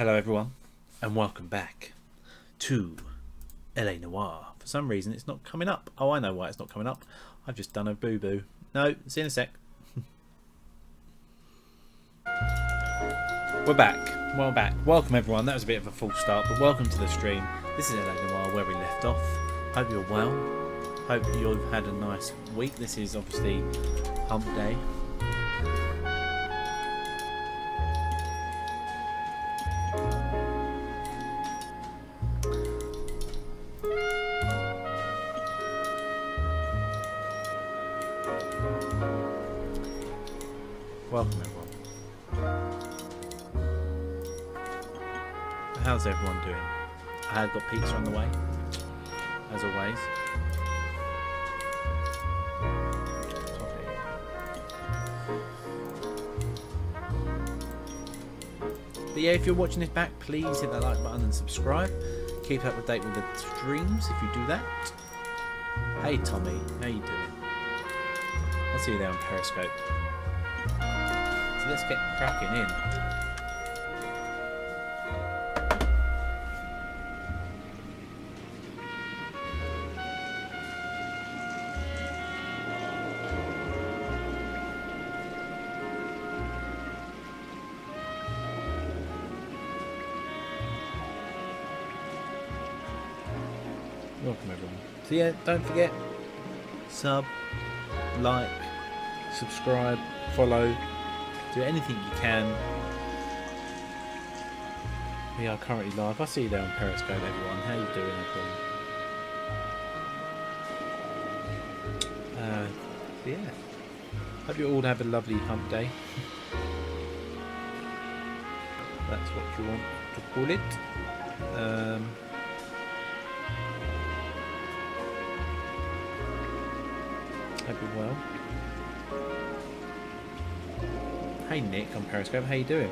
Hello everyone and welcome back to L.A Noire. For some reason it's not coming up. Oh, I know why it's not coming up. I've just done a boo-boo. No, see you in a sec. We're back. Well back. Welcome everyone. That was a bit of a false start, but welcome to the stream. This is L.A Noire where we left off. Hope you're well. Hope you've had a nice week. This is obviously hump day. Welcome everyone. How's everyone doing? I have got pizza on the way, as always. But yeah, if you're watching this back, please hit that like button and subscribe. Keep up to date with the streams if you do that. Hey Tommy, how you doing? I'll see you there on Periscope. So let's get cracking in. Welcome everyone. So yeah, don't forget, sub, like, subscribe, follow. Do anything you can. We are currently live. I'll see you there on Periscope, everyone. How you doing, everyone? So yeah. Hope you all have a lovely hump day. That's what you want to call it. Hope you're well. Hey Nick on Periscope, how you doing?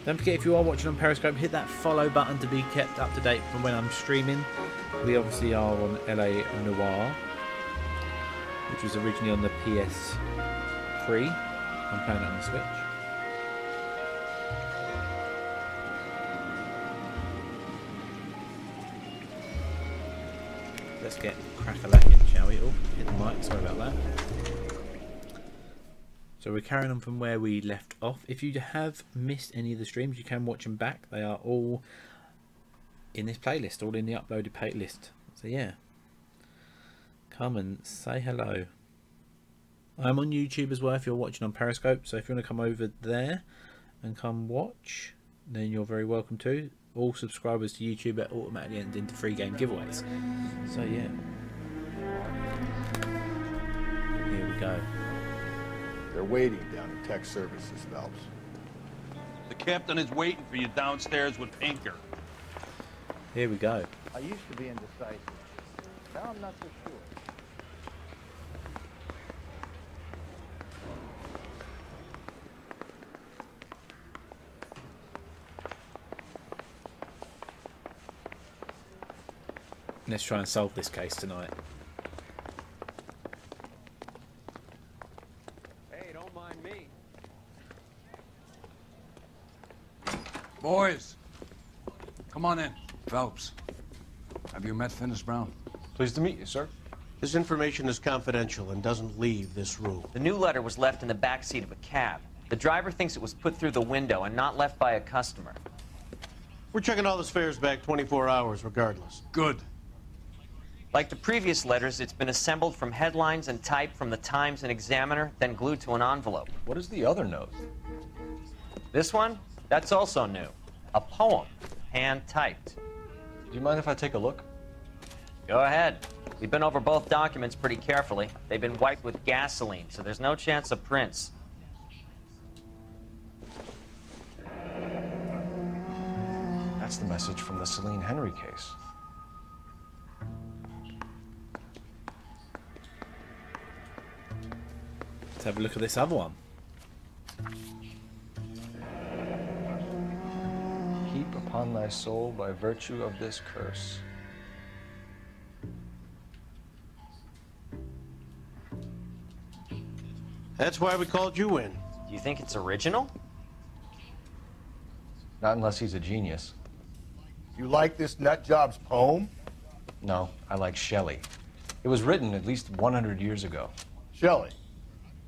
Don't forget, if you are watching on Periscope, hit that follow button to be kept up to date from when I'm streaming. We obviously are on L.A Noire, which was originally on the PS3. I'm playing it on the Switch. Let's get crack-a-lacking, shall we? Oh, hit the mic, sorry about that. So we're carrying on from where we left off. If you have missed any of the streams, you can watch them back. They are all in this playlist, all in the uploaded playlist. So yeah, come and say hello. I'm on YouTube as well if you're watching on Periscope. So if you want to come over there and come watch, then you're very welcome to. All subscribers to YouTube are automatically entered into free game giveaways. So yeah, here we go. They're waiting down in tech services, Phelps. The captain is waiting for you downstairs with Pinker. Here we go. I used to be indecisive. Now I'm not so sure. Let's try and solve this case tonight. Boys, come on in. Phelps, have you met Finis Brown? Pleased to meet you, sir. This information is confidential and doesn't leave this room. The new letter was left in the back seat of a cab. The driver thinks it was put through the window and not left by a customer. We're checking all this fares back 24 hours regardless. Good. Like the previous letters, it's been assembled from headlines and typed from the Times and Examiner, then glued to an envelope. What is the other note? This one? That's also new. A poem, hand-typed. Do you mind if I take a look? Go ahead. We've been over both documents pretty carefully. They've been wiped with gasoline, so there's no chance of prints. That's the message from the Celine Henry case. Let's have a look at this other one. Heap upon thy soul by virtue of this curse. That's why we called you in. Do you think it's original? Not unless he's a genius. You like this nutjob's poem? No, I like Shelley. It was written at least 100 years ago. Shelley.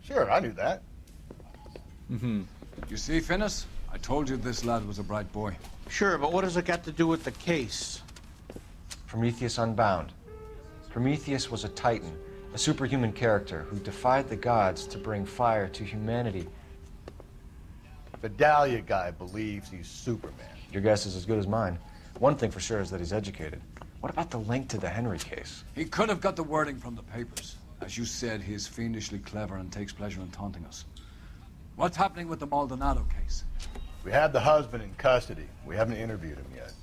Sure, I knew that. You see, Finnis? I told you this lad was a bright boy. Sure, but what does it got to do with the case? Prometheus Unbound. Prometheus was a titan, a superhuman character who defied the gods to bring fire to humanity. The Dahlia guy believes he's Superman. Your guess is as good as mine. One thing for sure is that he's educated. What about the link to the Henry case? He could have got the wording from the papers. As you said, he is fiendishly clever and takes pleasure in taunting us. What's happening with the Maldonado case? We have the husband in custody. We haven't interviewed him yet.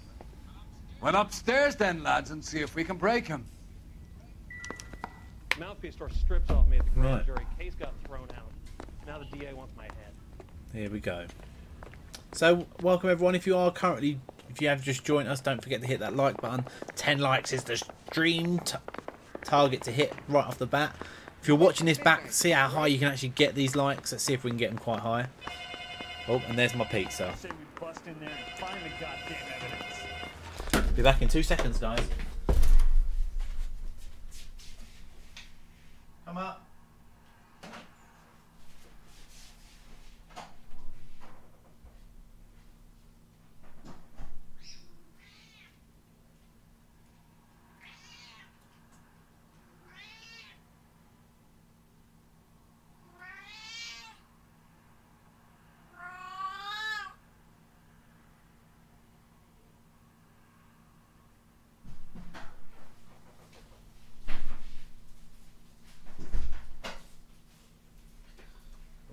Well, upstairs then, lads, and see if we can break him. Mouthpiece tore strips off me at the grand Right. jury. Case got thrown out. Now the DA wants my head. Here we go. So, welcome everyone. If you have just joined us, don't forget to hit that like button. 10 likes is the stream target to hit right off the bat. If you're watching this back, see how high you can actually get these likes. Let's see if we can get them quite high. Oh, and there's my pizza. Say we bust in there and find the goddamn evidence. Be back in 2 seconds, guys. Come up.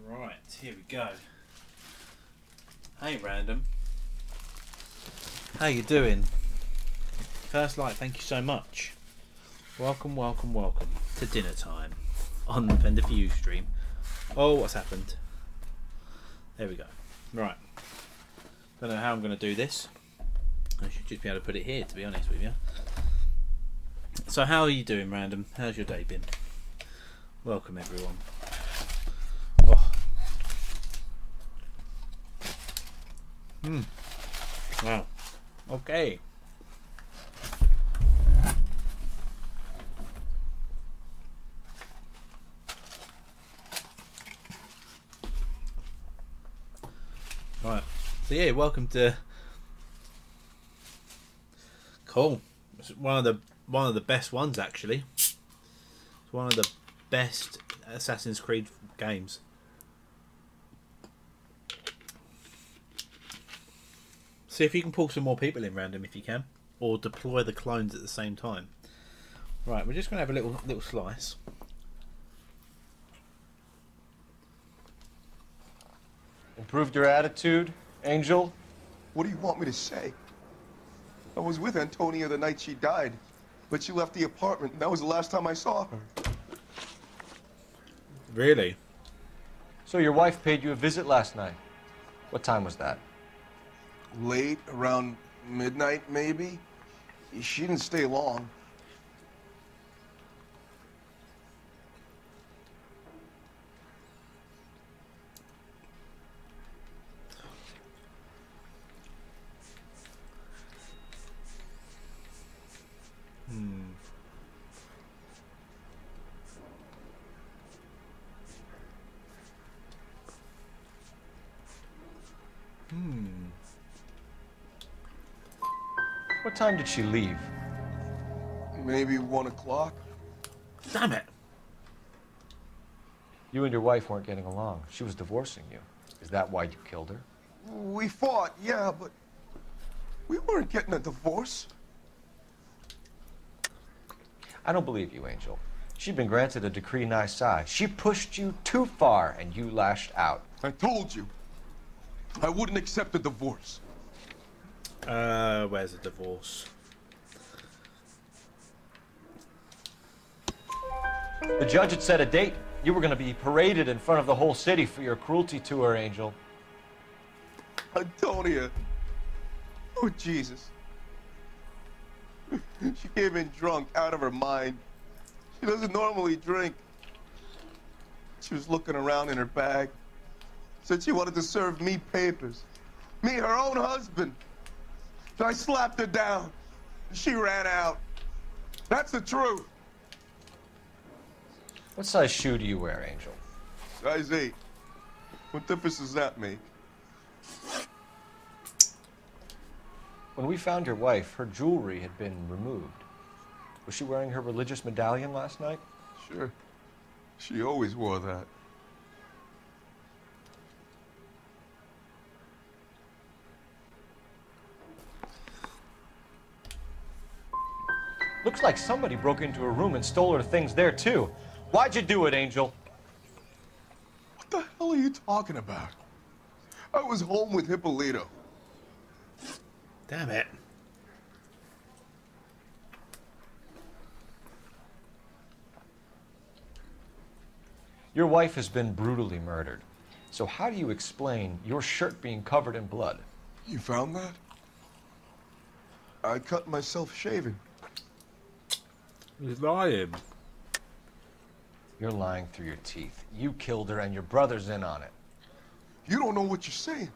Right, here we go. Hey, Random. How you doing? First like, thank you so much. Welcome, welcome, welcome to dinner time on the Vendor For You stream. Oh, what's happened? There we go. Right. Don't know how I'm going to do this. I should just be able to put it here, to be honest with you. So how are you doing, Random? How's your day been? Welcome, everyone. Oh. Wow. Okay. Right. So yeah, welcome to. Cool. It's one of the best ones actually. It's one of the best Assassin's Creed games. See if you can pull some more people in, Random, if you can, or deploy the clones at the same time. Right, we're just going to have a little slice. Improved your attitude, Angel? What do you want me to say? I was with Antonia the night she died, but she left the apartment, and that was the last time I saw her. Really? So your wife paid you a visit last night. What time was that? Late, around midnight, maybe? She didn't stay long. What time did she leave? Maybe 1 o'clock. Damn it! You and your wife weren't getting along. She was divorcing you. Is that why you killed her? We fought, yeah, but we weren't getting a divorce. I don't believe you, Angel. She'd been granted a decree nisi. She pushed you too far, and you lashed out. I told you. I wouldn't accept a divorce. Where's the divorce? The judge had set a date. You were going to be paraded in front of the whole city for your cruelty to her, Angel. Antonia. Oh, Jesus. She came in drunk, out of her mind. She doesn't normally drink. She was looking around in her bag. Said she wanted to serve me papers. Me, her own husband. So I slapped her down. She ran out. That's the truth. What size shoe do you wear, Angel? Size 8. What difference does that make? When we found your wife, her jewelry had been removed. Was she wearing her religious medallion last night? Sure. She always wore that. Looks like somebody broke into her room and stole her things there, too. Why'd you do it, Angel? What the hell are you talking about? I was home with Hippolito. Damn it. Your wife has been brutally murdered. So how do you explain your shirt being covered in blood? You found that? I cut myself shaving. He's lying. You're lying through your teeth. You killed her and your brother's in on it. You don't know what you're saying.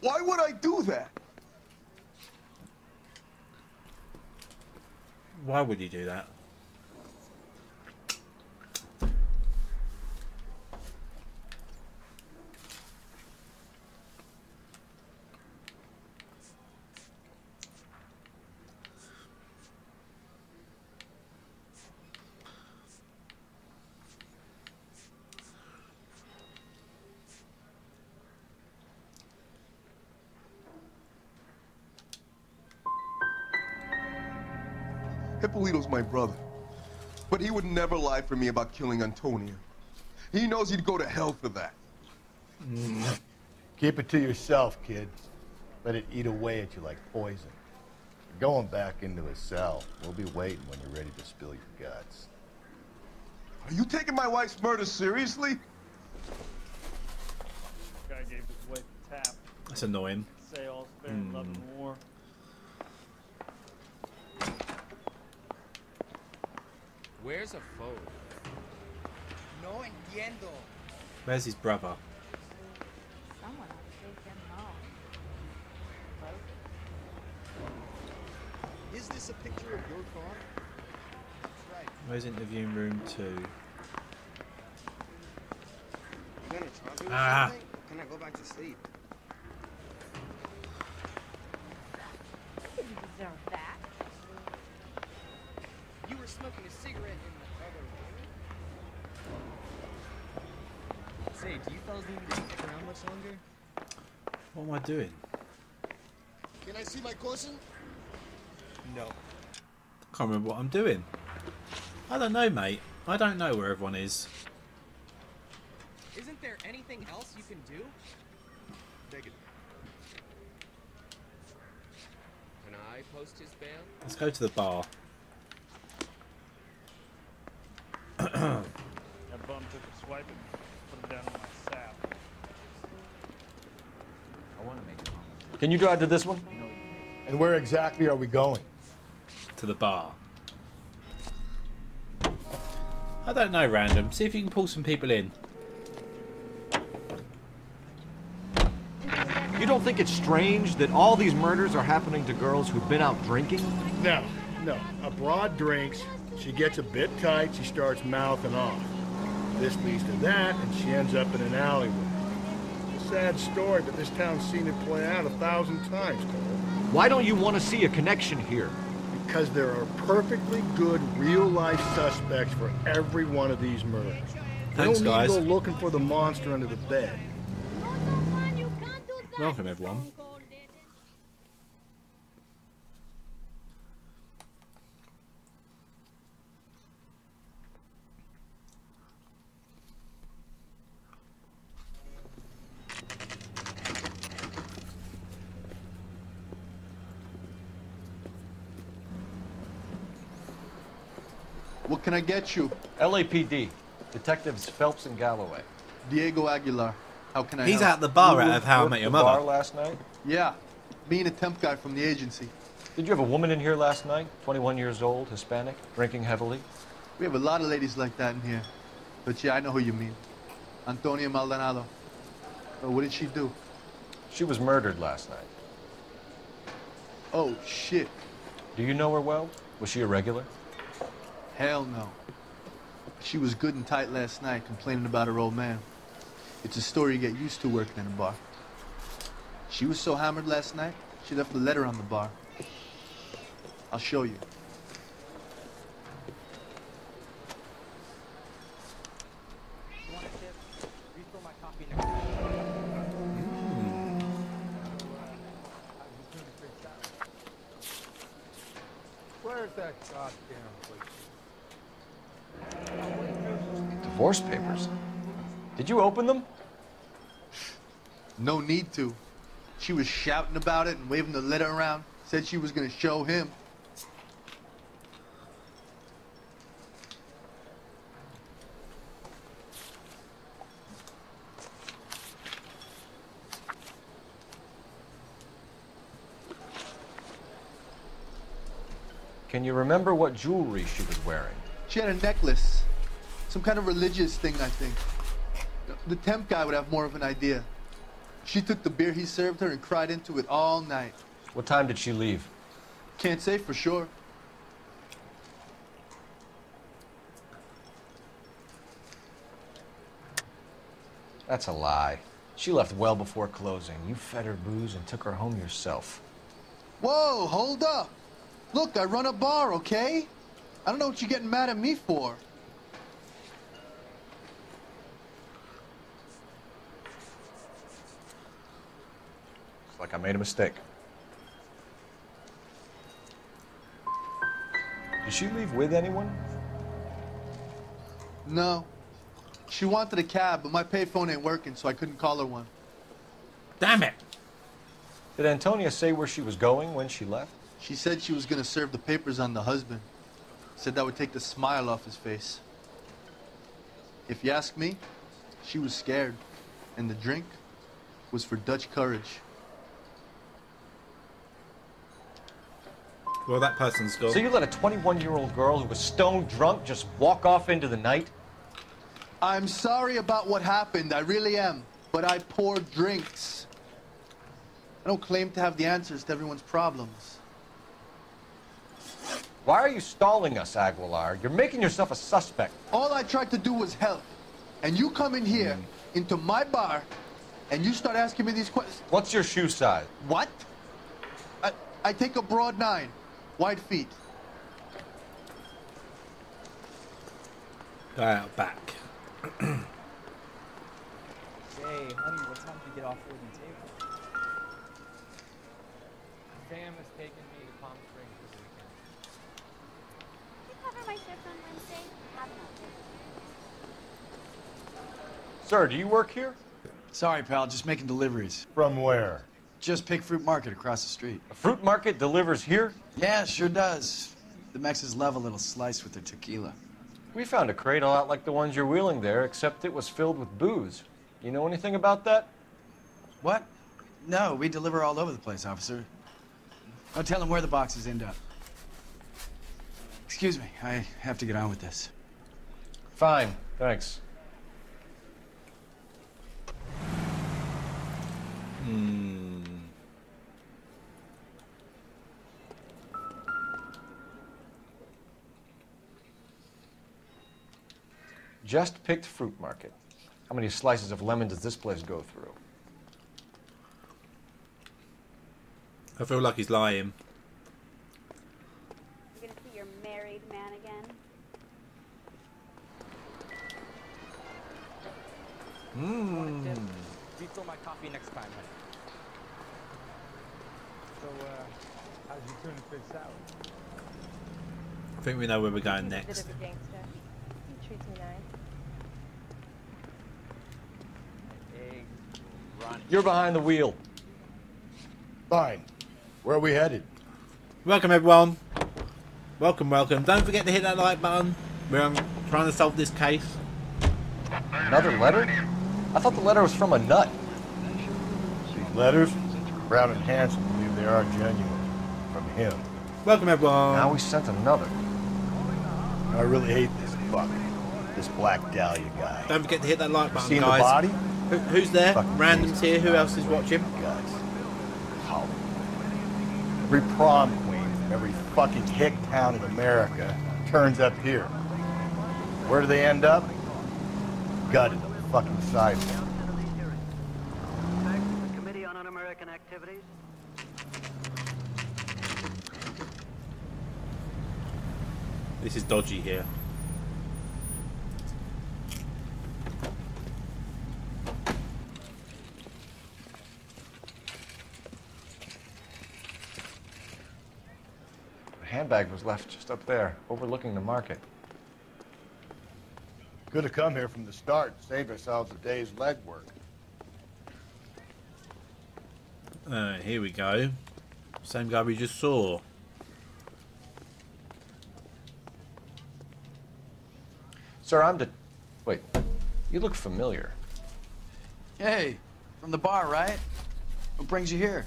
Why would I do that? Why would you do that? Hippolito's my brother. But he would never lie for me about killing Antonia. He knows he'd go to hell for that. Keep it to yourself, kid. Let it eat away at you like poison. You're going back into a cell. We'll be waiting when you're ready to spill your guts. Are you taking my wife's murder seriously? Guy gave his wife a tap. That's annoying. Say all's fair in love and war. Where's a phone? No entiendo. Where's his brother? Someone ought to take him home. Is this a picture of your car? That's right. Where's interviewing room 2? You gonna talk to me or Ah. something? Or can I go back to sleep? You deserve that. You were smoking a cigarette in the other room. Say, do you fellas need me to stick around much longer? What am I doing? Can I see my cousin? No. Can't remember what I'm doing. I don't know, mate. I don't know where everyone is. Isn't there anything else you can do? Negative. Can I post his bail? Let's go to the bar. That bum took a swipe and put it down in my sap. I want to make a comment. Can you drive to this one? And where exactly are we going? To the bar. I don't know, random. See if you can pull some people in. You don't think it's strange that all these murders are happening to girls who've been out drinking? No, no. A broad drinks, she gets a bit tight, she starts mouthing off. This leads to that, and she ends up in an alleyway. It's a sad story, but this town's seen it play out 1,000 times, Cole. Why don't you want to see a connection here? Because there are perfectly good real-life suspects for every one of these murders. You Thanks, don't need guys. to go looking for the monster under the bed. Welcome, everyone. What can I get you? LAPD. Detectives Phelps and Galloway. Diego Aguilar. How can I He's help? at the bar You out of How I worked Met Your the bar Mother. last night? Yeah. Me and a temp guy from the agency. Did you have a woman in here last night? 21 years old, Hispanic, drinking heavily? We have a lot of ladies like that in here. But yeah, I know who you mean. Antonia Maldonado. What did she do? She was murdered last night. Oh, shit. Do you know her well? Was she a regular? Hell no. She was good and tight last night, complaining about her old man. It's a story you get used to working in a bar. She was so hammered last night, she left a letter on the bar. I'll show you. Where's that goddamn place? Divorce papers. Did you open them? No need to. She was shouting about it and waving the letter around. Said she was gonna show him. Can you remember what jewelry she was wearing? She had a necklace. Some kind of religious thing, I think. The temp guy would have more of an idea. She took the beer he served her and cried into it all night. What time did she leave? Can't say for sure. That's a lie. She left well before closing. You fed her booze and took her home yourself. Whoa, hold up. Look, I run a bar, okay? I don't know what you're getting mad at me for. It's like I made a mistake. Did she leave with anyone? No. She wanted a cab, but my payphone ain't working, so I couldn't call her one. Damn it! Did Antonia say where she was going when she left? She said she was gonna serve the papers on the husband. Said that would take the smile off his face. If you ask me, she was scared. And the drink was for Dutch courage. Well, that person's gone. So you let a 21-year-old girl who was stone drunk just walk off into the night? I'm sorry about what happened, I really am. But I pour drinks. I don't claim to have the answers to everyone's problems. Why are you stalling us, Aguilar? You're making yourself a suspect. All I tried to do was help. And you come in here, into my bar, and you start asking me these questions. What's your shoe size? What? I take a broad 9, wide feet. Back. Hey, honey, what time did you get off work and table? Sam has taken me to Palm Springs for the weekend. Can you cover my shift on Wednesday? Have enough. Sir, do you work here? Sorry, pal, just making deliveries. From where? Just Pick Fruit Market across the street. A fruit market delivers here? Yeah, sure does. The Mexes love a little slice with their tequila. We found a crate a lot like the ones you're wheeling there, except it was filled with booze. You know anything about that? What? No, we deliver all over the place, officer. Don't tell them where the boxes end up. Excuse me, I have to get on with this. Fine, thanks. Just Picked Fruit Market. How many slices of lemon does this place go through? I feel like he's lying. You're gonna see your married man again. Refill my coffee next time, honey. So, how's your tuna fish salad? I think we know where we're going next. Bit of a gangster. He treats me nice. You're behind the wheel. Fine. Where are we headed? Welcome, everyone. Welcome, welcome. Don't forget to hit that like button. We're trying to solve this case. Another letter? I thought the letter was from a nut. These letters, Brown and Hanson believe they are genuine. From him. Welcome, everyone. Now we sent another. I really hate this fuck. This Black Dahlia guy. Don't forget to hit that like button, Seen guys. the body? Who's there? Randoms here. Who else is watching? Guys. Every prom queen from every fucking hick town in America turns up here. Where do they end up? Gutted on the fucking sidewalk. Committee on Un-American Activities. This is dodgy here. The handbag was left just up there, overlooking the market. Could have come here from the start and saved ourselves a day's legwork. Here we go. Same guy we just saw. Sir, Wait, you look familiar. Hey, from the bar, right? What brings you here?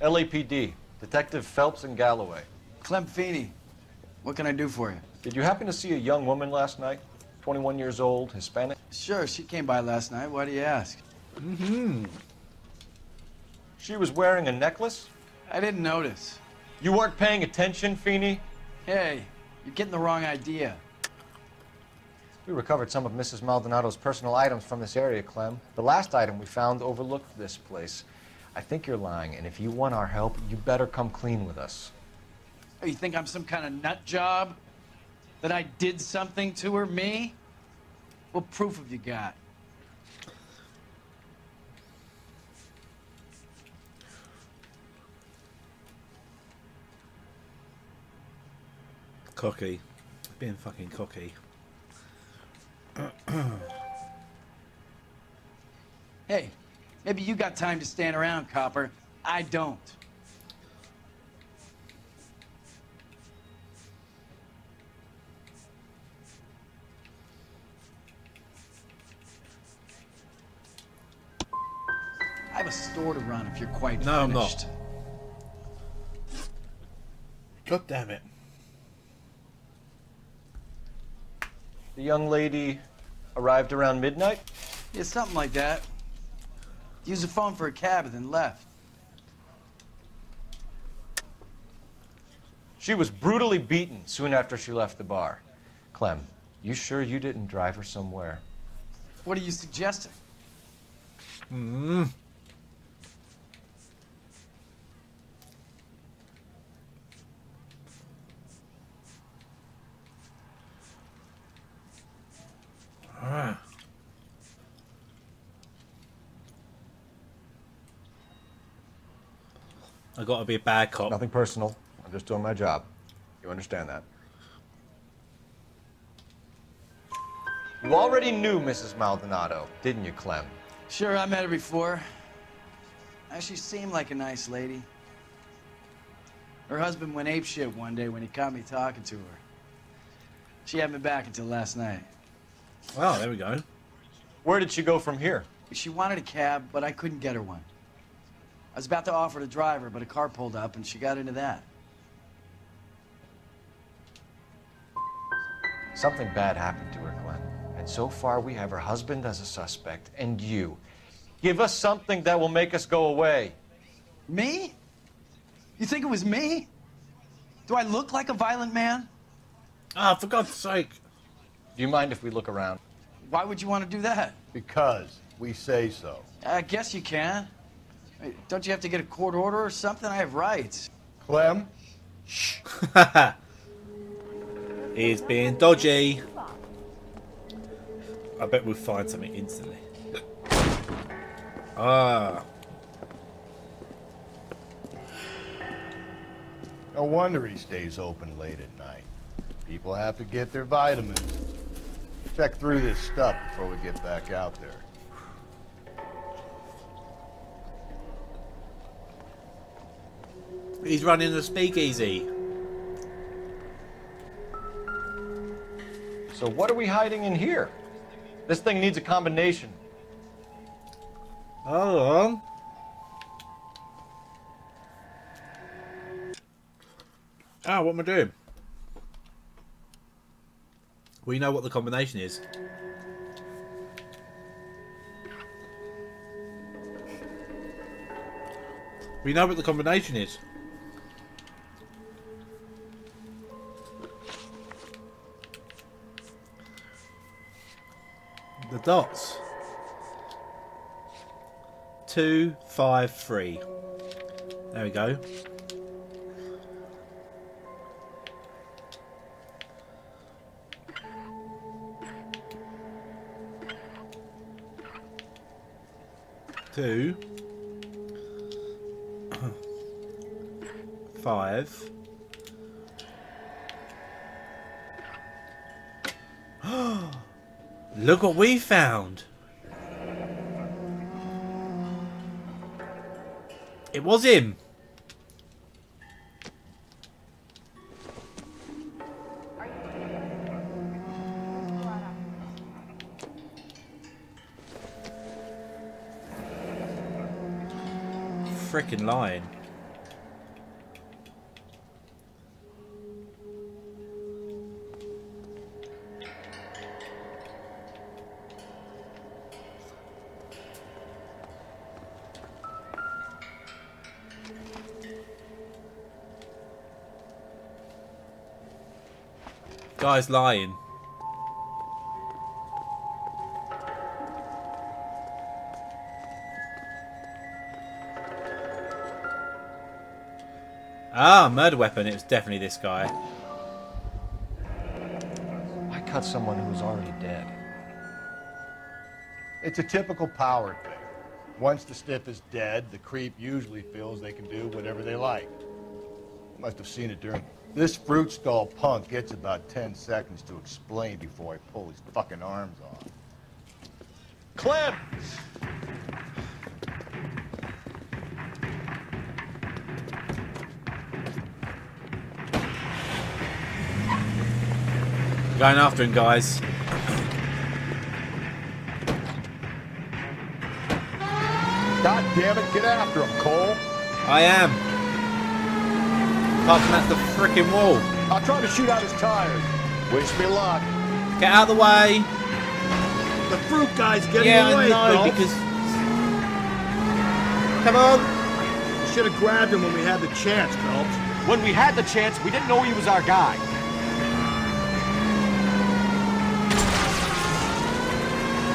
LAPD, Detective Phelps and Galloway. Clem Feeney. What can I do for you? Did you happen to see a young woman last night? 21 years old, Hispanic? Sure, she came by last night. Why do you ask? Mm-hmm. She was wearing a necklace? I didn't notice. You weren't paying attention, Feeney? Hey, you're getting the wrong idea. We recovered some of Mrs. Maldonado's personal items from this area, Clem. The last item we found overlooked this place. I think you're lying, and if you want our help, you better come clean with us. Oh, you think I'm some kind of nut job? That I did something to her, me? What proof have you got? Cocky. Being fucking cocky. Hey, maybe you got time to stand around, copper. I don't. I have a store to run if you're quite No, finished. I'm not. God damn it. The young lady arrived around midnight? Yeah, something like that. Used the phone for a cab and then left. She was brutally beaten soon after she left the bar. Clem, you sure you didn't drive her somewhere? What are you suggesting? Hmm. I gotta be a bad cop. Nothing personal. I'm just doing my job. You understand that? You already knew Mrs. Maldonado, didn't you, Clem? Sure, I met her before. She seemed like a nice lady. Her husband went apeshit one day when he caught me talking to her. She had me back until last night. Oh, there we go. Where did she go from here? She wanted a cab, but I couldn't get her one. I was about to offer to drive her, but a car pulled up and she got into that. Something bad happened to her, Clem. And so far we have her husband as a suspect, and you. Give us something that will make us go away. Me? You think it was me? Do I look like a violent man? Ah, for God's sake. Do you mind if we look around? Why would you want to do that? Because we say so. I guess you can. Hey, don't you have to get a court order or something? I have rights. Clem? Shh. He's being dodgy. I bet we'll find something instantly. Ah. No wonder he stays open late at night. People have to get their vitamins. Check through this stuff before we get back out there. He's running the speakeasy. So what are we hiding in here? This thing needs a combination. Hold on. Ah, what am I doing? We know what the combination is. We know what the combination is. The dots. 2, 5, 3. There we go. Two, 5. Look what we found. It was him. Frickin' lying. Guy's lying. Ah, murder weapon. It was definitely this guy. I cut someone who was already dead. It's a typical power thing. Once the stiff is dead, the creep usually feels they can do whatever they like. Must have seen it during... This fruit stall punk gets about 10 seconds to explain before I pull his fucking arms off. Clem! Going after him, guys. God damn it, get after him, Cole. I am. Apart from that's the frickin' wall. I'll try to shoot out his tires. Wish me luck. Get out of the way. The fruit guy's getting away, Yeah, I know, Phelps. because... Come on. You should have grabbed him when we had the chance, Phelps. When we had the chance, we didn't know he was our guy.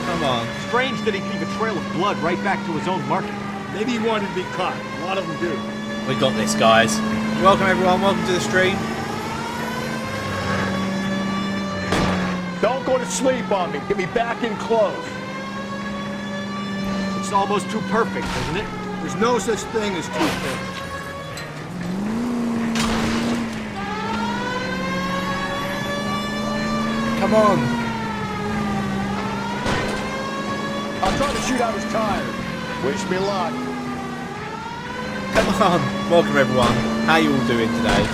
Come on. Strange that he'd leave a trail of blood right back to his own market. Maybe he wanted to be caught. A lot of them do. We got this, guys. Welcome, everyone. Welcome to the stream. Don't go to sleep on me. Get me back in close. It's almost too perfect, isn't it? There's no such thing as too perfect. Come on. I'll try to shoot out his tires. Wish me luck. Come on. Welcome, everyone. How you all doing today?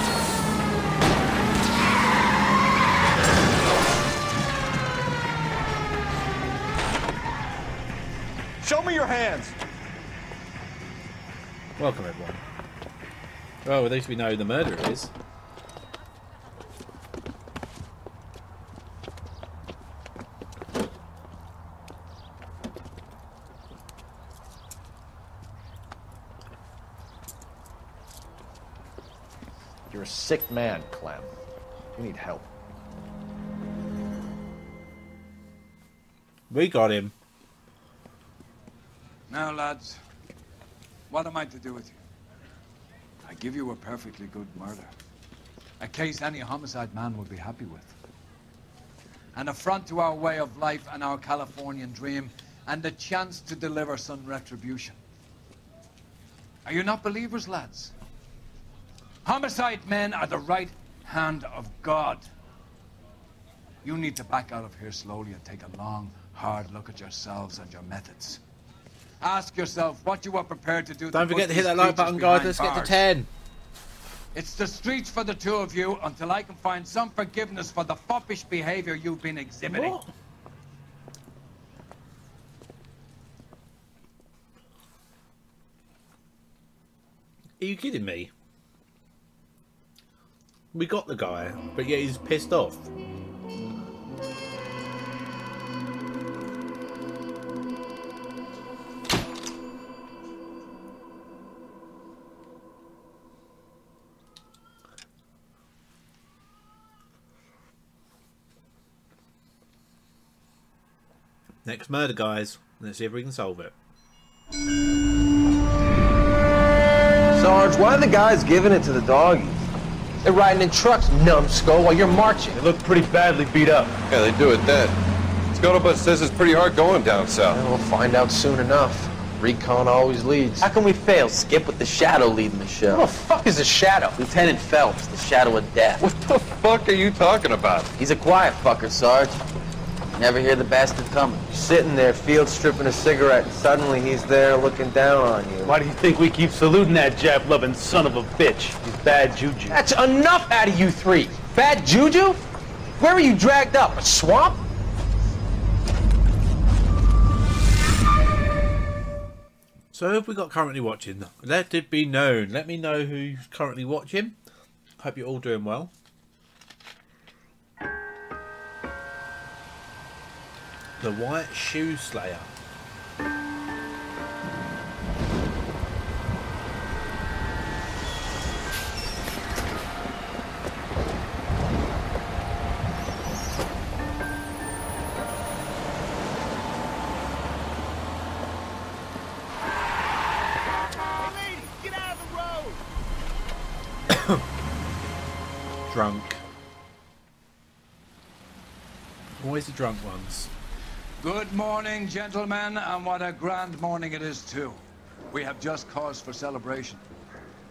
Show me your hands. Welcome, everyone. Well, at least we know who the murderer is. You're a sick man, Clem. You need help. We got him. Now, lads, what am I to do with you? I give you a perfectly good murder. A case any homicide man would be happy with. An affront to our way of life and our Californian dream, and the chance to deliver some retribution. Are you not believers, lads? Homicide men are the right hand of God. You need to back out of here slowly and take a long, hard look at yourselves and your methods. Ask yourself what you are prepared to do. Don't to forget put to hit these that like creatures button, guys. behind Let's get to bars. 10. It's the streets for the two of you until I can find some forgiveness for the foppish behavior you've been exhibiting. What? Are you kidding me? We got the guy, but yet he's pissed off. Next murder, guys. Let's see if we can solve it. Sarge, why are the guys giving it to the doggies? They're riding in trucks, numbskull, while you're marching. They look pretty badly beat up. Yeah, they do at that. Scuttlebutt says it's pretty hard going down south. Well, we'll find out soon enough. Recon always leads. How can we fail, Skip, with the Shadow leading the show? Who the fuck is a Shadow? Lieutenant Phelps, the Shadow of Death. What the fuck are you talking about? He's a quiet fucker, Sarge. Never hear the bastard coming. You're sitting there, field stripping a cigarette, and suddenly he's there looking down on you. Why do you think we keep saluting that Jap-loving son of a bitch? He's bad juju. That's enough out of you three. Bad juju? Where were you dragged up? A swamp? So who have we got currently watching? Let it be known. Let me know who's currently watching. Hope you're all doing well. The White Shoe Slayer. Drunk. Always the drunk ones. Good morning, gentlemen, and what a grand morning it is, too. We have just cause for celebration.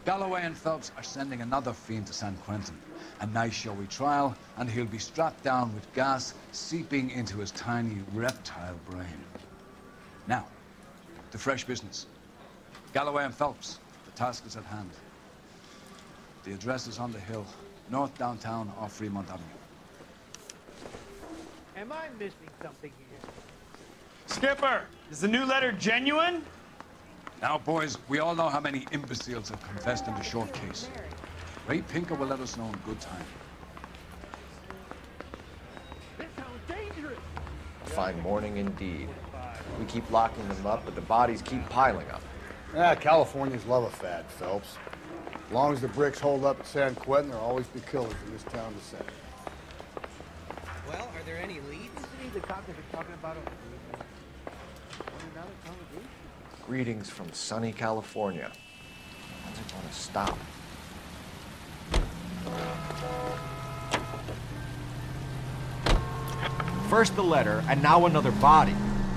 Galloway and Phelps are sending another fiend to San Quentin. A nice showy trial, and he'll be strapped down with gas seeping into his tiny reptile brain. Now, to fresh business. Galloway and Phelps, the task is at hand. The address is on the hill, north downtown off Fremont Avenue. Am I missing something here? Skipper, is the new letter genuine? Now, boys, we all know how many imbeciles have confessed in the short case. Ray Pinker will let us know in good time. This sounds dangerous. Fine morning indeed. We keep locking them up, but the bodies keep piling up. Ah, Californians love a fad, Phelps. As long as the bricks hold up at San Quentin, there'll always be killers in this town to send. Well, are there any leads? The cops have been talking about it. Greetings from sunny California. When's it gonna stop? First the letter, and now another body.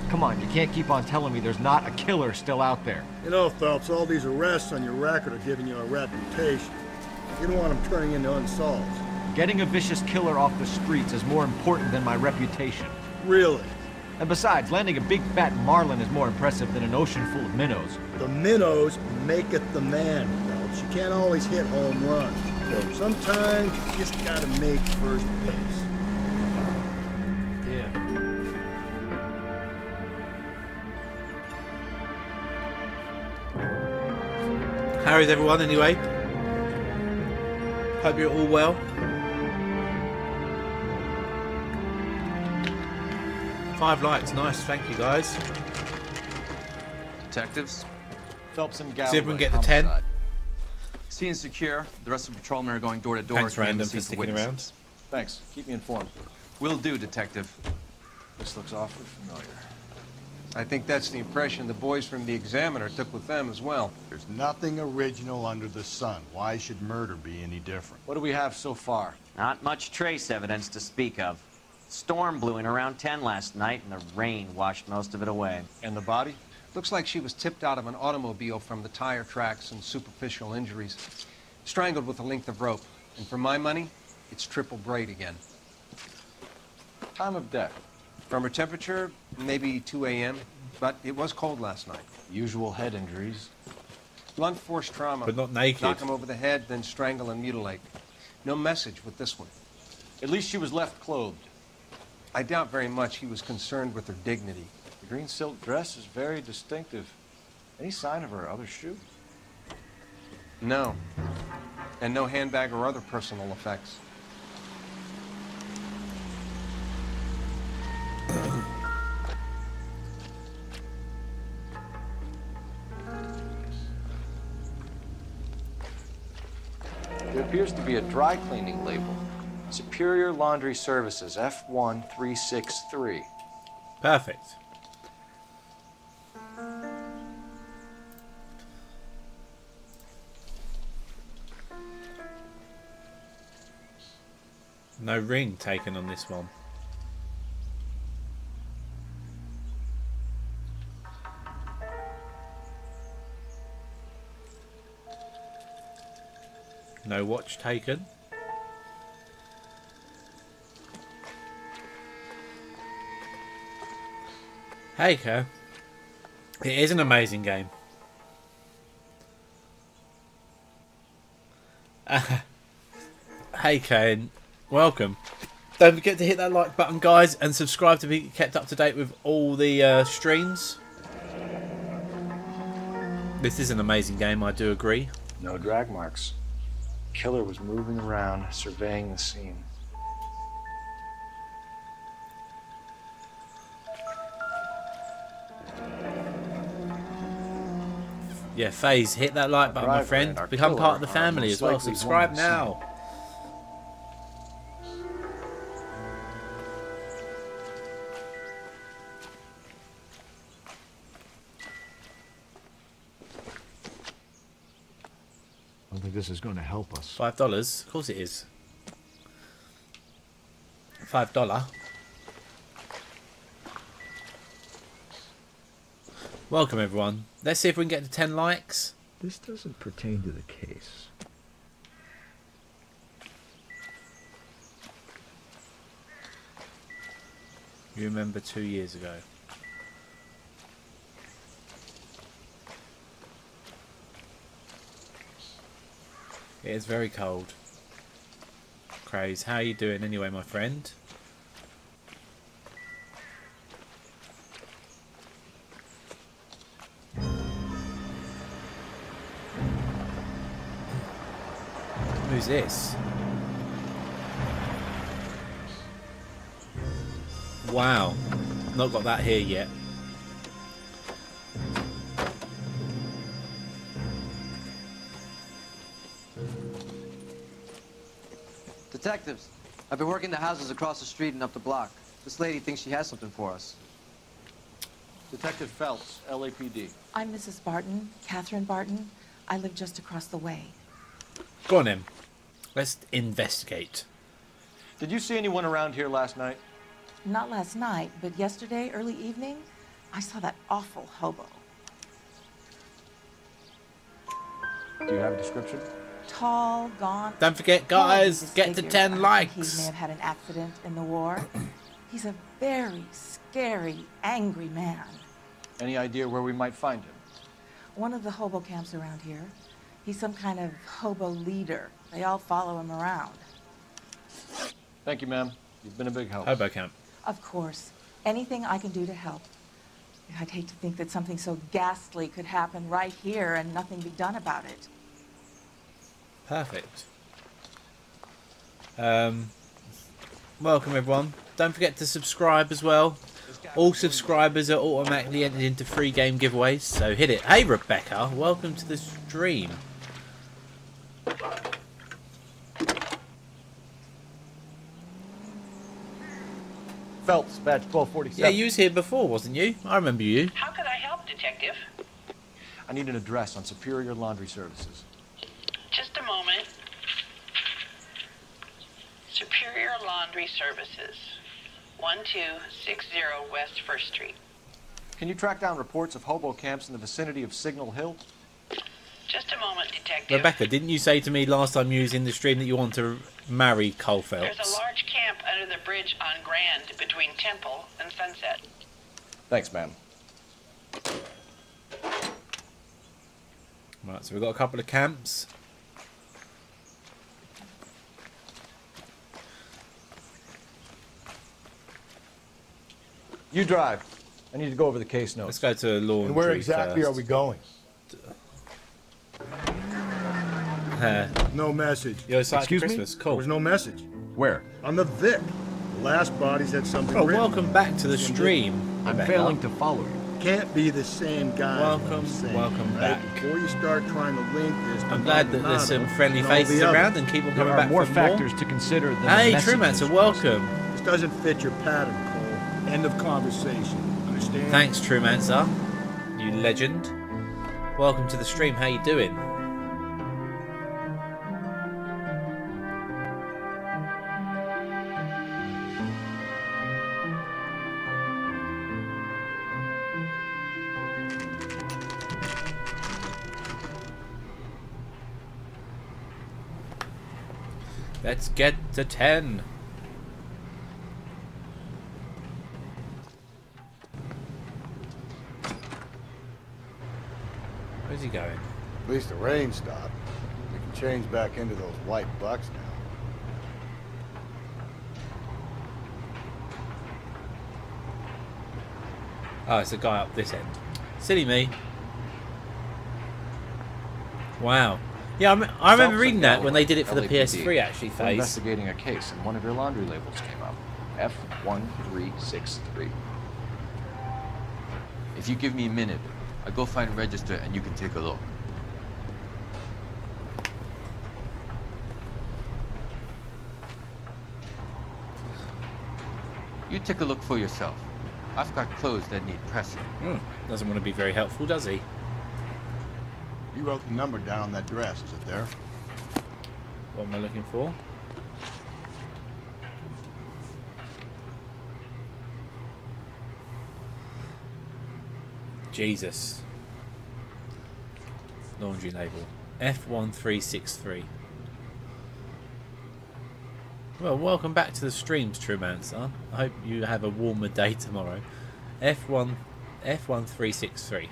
Come on, you can't keep on telling me there's not a killer still out there. You know, Phelps, all these arrests on your record are giving you a reputation. You don't want them turning into unsolved. Getting a vicious killer off the streets is more important than my reputation. Really? And besides, landing a big fat marlin is more impressive than an ocean full of minnows. The minnows maketh the man, Phelps. You can't always hit home runs. Sometimes you just gotta make first base. Yeah. How's everyone anyway? Hope you're all well. Five likes, nice, thank you guys. Detectives? Phelps and Galloway. See if we can get the 10. Scene secure. The rest of the patrolmen are going door to door. Thanks, Random, for sticking around. Thanks. Keep me informed. Will do, Detective. This looks awfully familiar. I think that's the impression the boys from the Examiner took with them as well. There's nothing original under the sun. Why should murder be any different? What do we have so far? Not much trace evidence to speak of. Storm blew in around 10 last night, and the rain washed most of it away. And the body? Looks like she was tipped out of an automobile from the tire tracks and superficial injuries. Strangled with a length of rope. And for my money, it's triple braid again. Time of death? From her temperature, maybe 2 a.m., but it was cold last night. Usual head injuries. Blunt force trauma. But not naked. Knock him over the head, then strangle and mutilate. No message with this one. At least she was left clothed. I doubt very much he was concerned with her dignity. The green silk dress is very distinctive. Any sign of her other shoe? No. And no handbag or other personal effects. There appears to be a dry cleaning label. Superior Laundry Services, F1363. Perfect. No ring taken on this one. No watch taken. Hey, Ko. It is an amazing game. Hey, Kane. Welcome. Don't forget to hit that like button, guys, and subscribe to be kept up to date with all the streams. This is an amazing game, I do agree. No drag marks. Killer was moving around, surveying the scene. Yeah, FaZe, hit that like button, my friend. Become part of the family as well. Subscribe now. I don't think this is going to help us. $5? Of course it is. $5. Welcome, everyone. Let's see if we can get to 10 likes. This doesn't pertain to the case. You remember 2 years ago. It is very cold. Craze, how are you doing anyway, my friend? Who's this? Wow, not got that here yet. Detectives, I've been working the houses across the street and up the block. This lady thinks she has something for us. Detective Phelps, LAPD. I'm Mrs. Barton, Catherine Barton. I live just across the way. Go on then. Let's investigate. Did you see anyone around here last night? Not last night, but yesterday, early evening, I saw that awful hobo. Do you have a description? Tall, gaunt. Don't forget, guys, get to 10 likes. He may have had an accident in the war. He's a very scary, angry man. Any idea where we might find him? One of the hobo camps around here. He's some kind of hobo leader. They all follow him around. Thank you, ma'am. You've been a big help. Hobo camp. Of course. Anything I can do to help. I'd hate to think that something so ghastly could happen right here and nothing be done about it. Perfect. Welcome, everyone. Don't forget to subscribe as well. All subscribers are automatically entered into free game giveaways, so hit it. Hey, Rebecca. Welcome to the stream. Phelps, badge 1247. Yeah, you was here before, wasn't you? I remember you. How can I help, Detective? I need an address on Superior Laundry Services. Just a moment. Superior Laundry Services, 1260 West 1st Street. Can you track down reports of hobo camps in the vicinity of Signal Hill? Just a moment, Detective. Rebecca, didn't you say to me last time you was in the stream that you want to marry Cole Phelps? There's a large camp under the bridge on Grand between Temple and Sunset. Thanks, ma'am. Right, so we've got a couple of camps. You drive. I need to go over the case notes. Let's go to laundry. And where exactly first. are we going? No message. You're excited for Excuse Christmas? me? Cool. There was no message. Where? On the Vic. The last bodies had something Oh, written. welcome back to the stream. I'm Rebecca. failing to follow you. Can't be the same guy. Welcome, welcome back. Before you start trying to link this, I'm glad that there's some friendly faces around and keep on coming There are back more for factors to consider than Hey, the Trumancer, messages. welcome. This doesn't fit your pattern, Cole. End of conversation. Understand? Thanks, Trumancer. You legend. Welcome to the stream. How you doing? Let's get to 10. Where's he going? At least the rain stopped. We can change back into those white bucks now. Oh, it's the guy up this end. Silly me. Wow. Yeah, I remember reading that when they did it for the PS3 actually We're phase. investigating a case and one of your laundry labels came up. F1363. If you give me a minute, I'll go find a register and you can take a look. You take a look for yourself. I've got clothes that need pressing. Doesn't want to be very helpful, does he? You wrote the number down on that dress, is it there? What am I looking for? Jesus. Laundry label. F1363. Well, welcome back to the streams, Truemancer. I hope you have a warmer day tomorrow. F1363.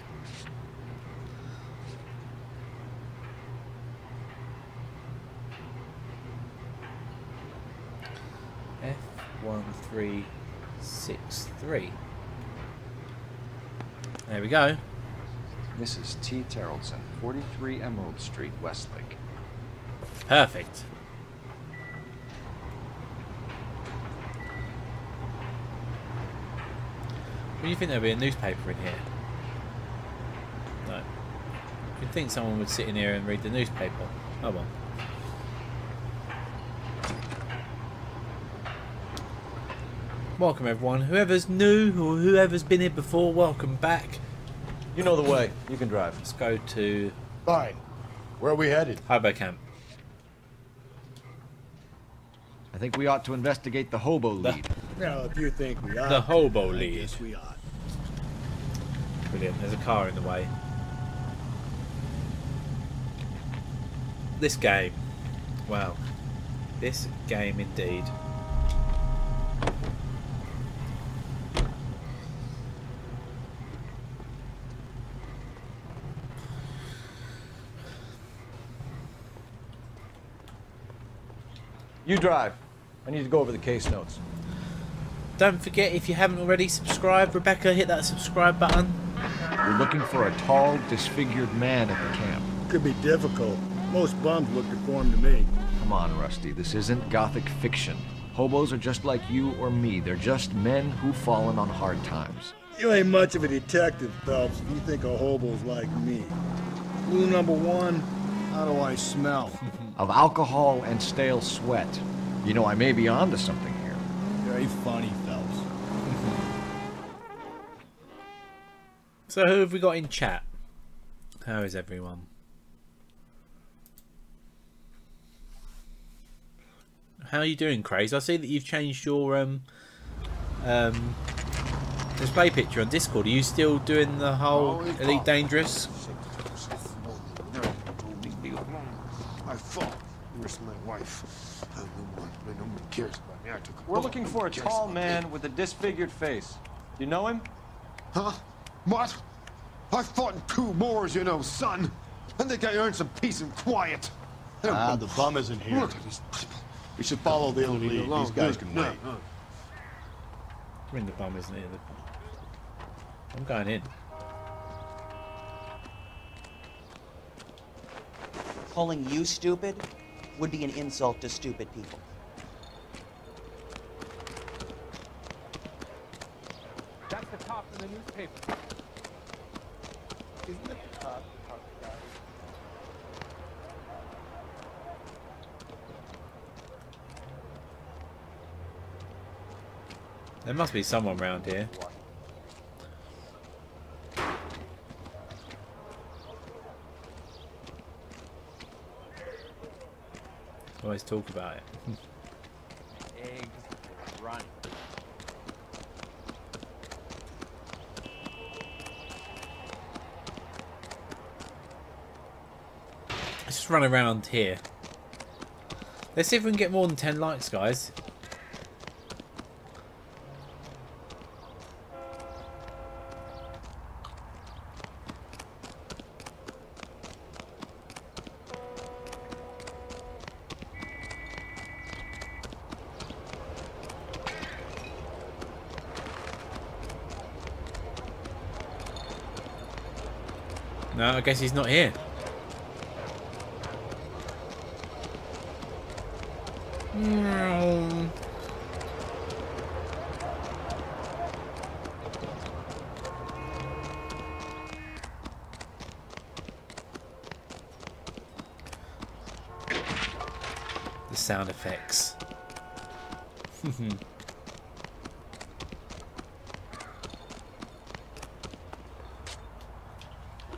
F1363. There we go. Mrs. T. Terrellson, 43 Emerald Street, Westlake. Perfect. Do you think there'll be a newspaper in here? No. You'd think someone would sit in here and read the newspaper. Oh well. Welcome everyone. Whoever's new or whoever's been here before, welcome back. You know the way. You can drive. Let's go to... Fine. Where are we headed? Hobo Camp. I think we ought to investigate the hobo lead. Well, if you think we ought. The hobo I lead. guess we ought. Brilliant. There's a car in the way. This game. Wow. This game indeed. You drive. I need to go over the case notes. Don't forget, if you haven't already subscribed, Rebecca, hit that subscribe button. We're looking for a tall, disfigured man at the camp. Could be difficult. Most bums look deformed to me. Come on, Rusty. This isn't gothic fiction. Hobos are just like you or me. They're just men who've fallen on hard times. You ain't much of a detective, Phelps, if you think a hobo's like me. Clue number one, how do I smell? Of alcohol and stale sweat. You know, I may be onto something here. Very funny, Phelps. So who have we got in chat? How is everyone? How are you doing, Craze? I see that you've changed your display picture on Discord. Are you still doing the whole Elite Dangerous? I fought. Where's my wife? Nobody cares about me. I took a We're looking for a tall man with a disfigured face. You know him? Huh? What? I fought in 2 wars, you know, son. I think I earned some peace and quiet. Ah, the bum isn't here. Look at these people. We should follow the lead. These guys can wait. I mean, the bum isn't here. I'm going in. Calling you stupid would be an insult to stupid people. That's the top in the newspaper. Isn't the top guy? There must be someone around here. Always talk about it. Eggs run. Let's just run around here. Let's see if we can get more than 10 likes, guys. No, I guess he's not here. No. The sound effects.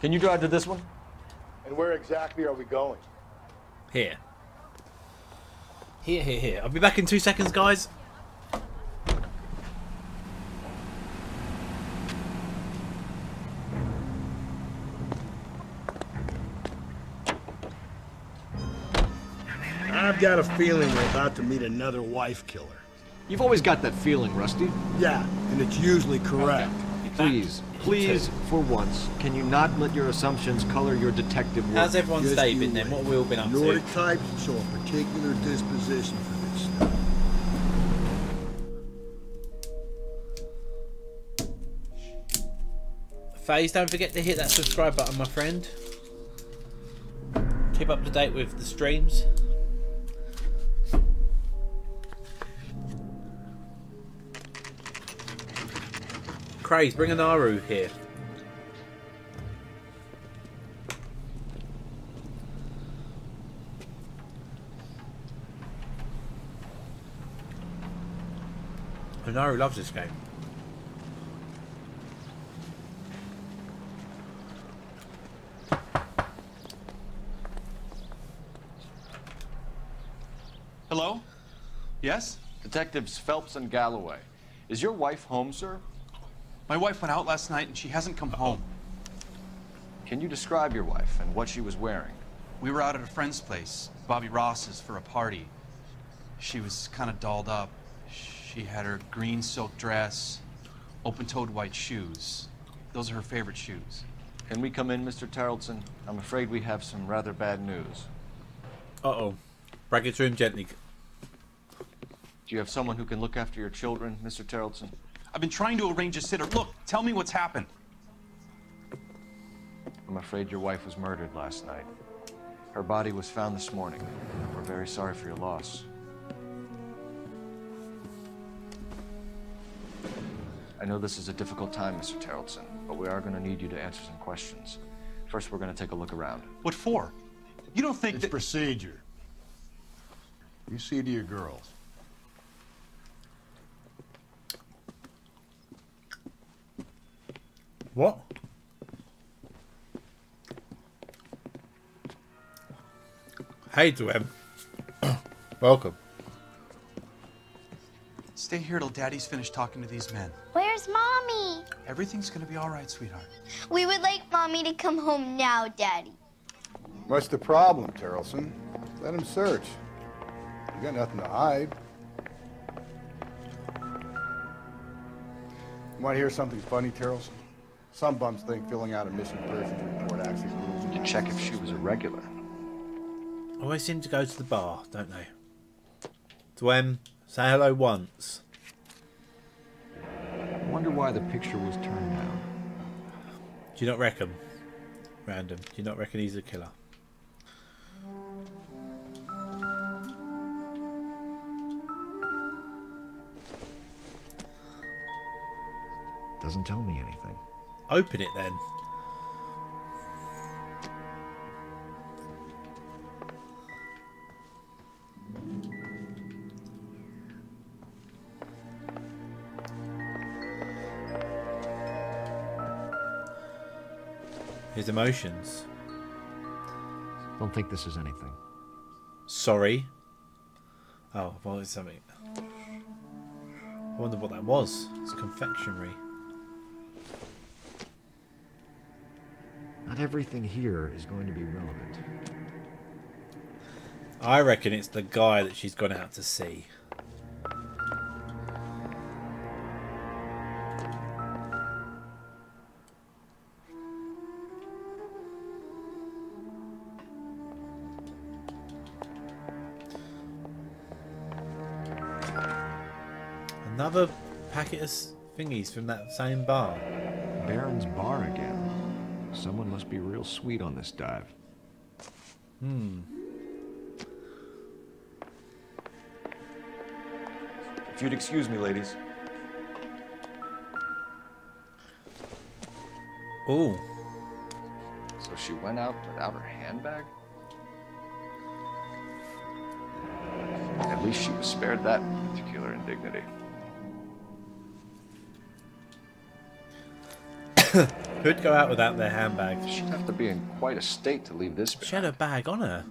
Can you drive to this one? And where exactly are we going? Here. Here. I'll be back in 2 seconds, guys. I've got a feeling we're about to meet another wife killer. You've always got that feeling, Rusty. Yeah, and it's usually correct. Please, for once, can you not let your assumptions color your detective work? How's everyone's day been then? What have we all been up to? Nordic types show a particular disposition for this stuff. FaZe, don't forget to hit that subscribe button, my friend. Keep up to date with the streams. Craze, bring a Naru here. Naru loves this game. Hello? Yes? Detectives Phelps and Galloway. Is your wife home, sir? My wife went out last night and she hasn't come home. Can you describe your wife and what she was wearing? We were out at a friend's place, Bobby Ross's, for a party. She was kind of dolled up. She had her green silk dress, open-toed white shoes. Those are her favorite shoes. Can we come in, Mr. Tarleton? I'm afraid we have some rather bad news. Uh-oh. Break it to him gently. Do you have someone who can look after your children, Mr. Tarleton? I've been trying to arrange a sitter. Look, tell me what's happened. I'm afraid your wife was murdered last night. Her body was found this morning. We're very sorry for your loss. I know this is a difficult time, Mr. Tarleton, but we are going to need you to answer some questions. First, we're going to take a look around. What for? You don't think it's procedure. You see to your girls. What? Hey to him. Welcome. Stay here till Daddy's finished talking to these men. Where's Mommy? Everything's gonna be all right, sweetheart. We would like Mommy to come home now, Daddy. What's the problem, Tarleton? Let him search. You got nothing to hide. You want to hear something funny, Tarleton? Some bums think filling out a missing persons report actually proves to check if she was a regular. Always seem to go to the bar, don't they? Dwem, say hello once. I wonder why the picture was turned down. Do you not reckon? Random. Do you not reckon he's a killer? Doesn't tell me anything. Open it then. His emotions. Don't think this is anything. Sorry. Oh, well, it's something. I wonder what that was. It's confectionery. Not everything here is going to be relevant. I reckon it's the guy that she's gone out to see. Another packet of thingies from that same bar. Baron's bar again. Someone must be real sweet on this dive. If you'd excuse me, ladies. Ooh. So she went out without her handbag? At least she was spared that particular indignity. Who'd go out without their handbag? She'd have to be in quite a state to leave this behind. She had a bag on her.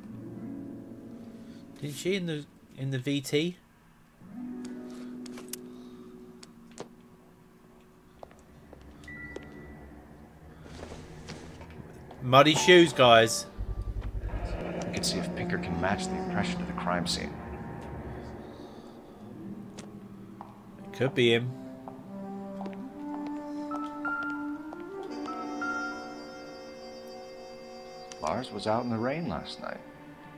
Didn't she in the VT? Muddy shoes, guys. We can see if Pinker can match the impression of the crime scene. It could be him. Lars was out in the rain last night.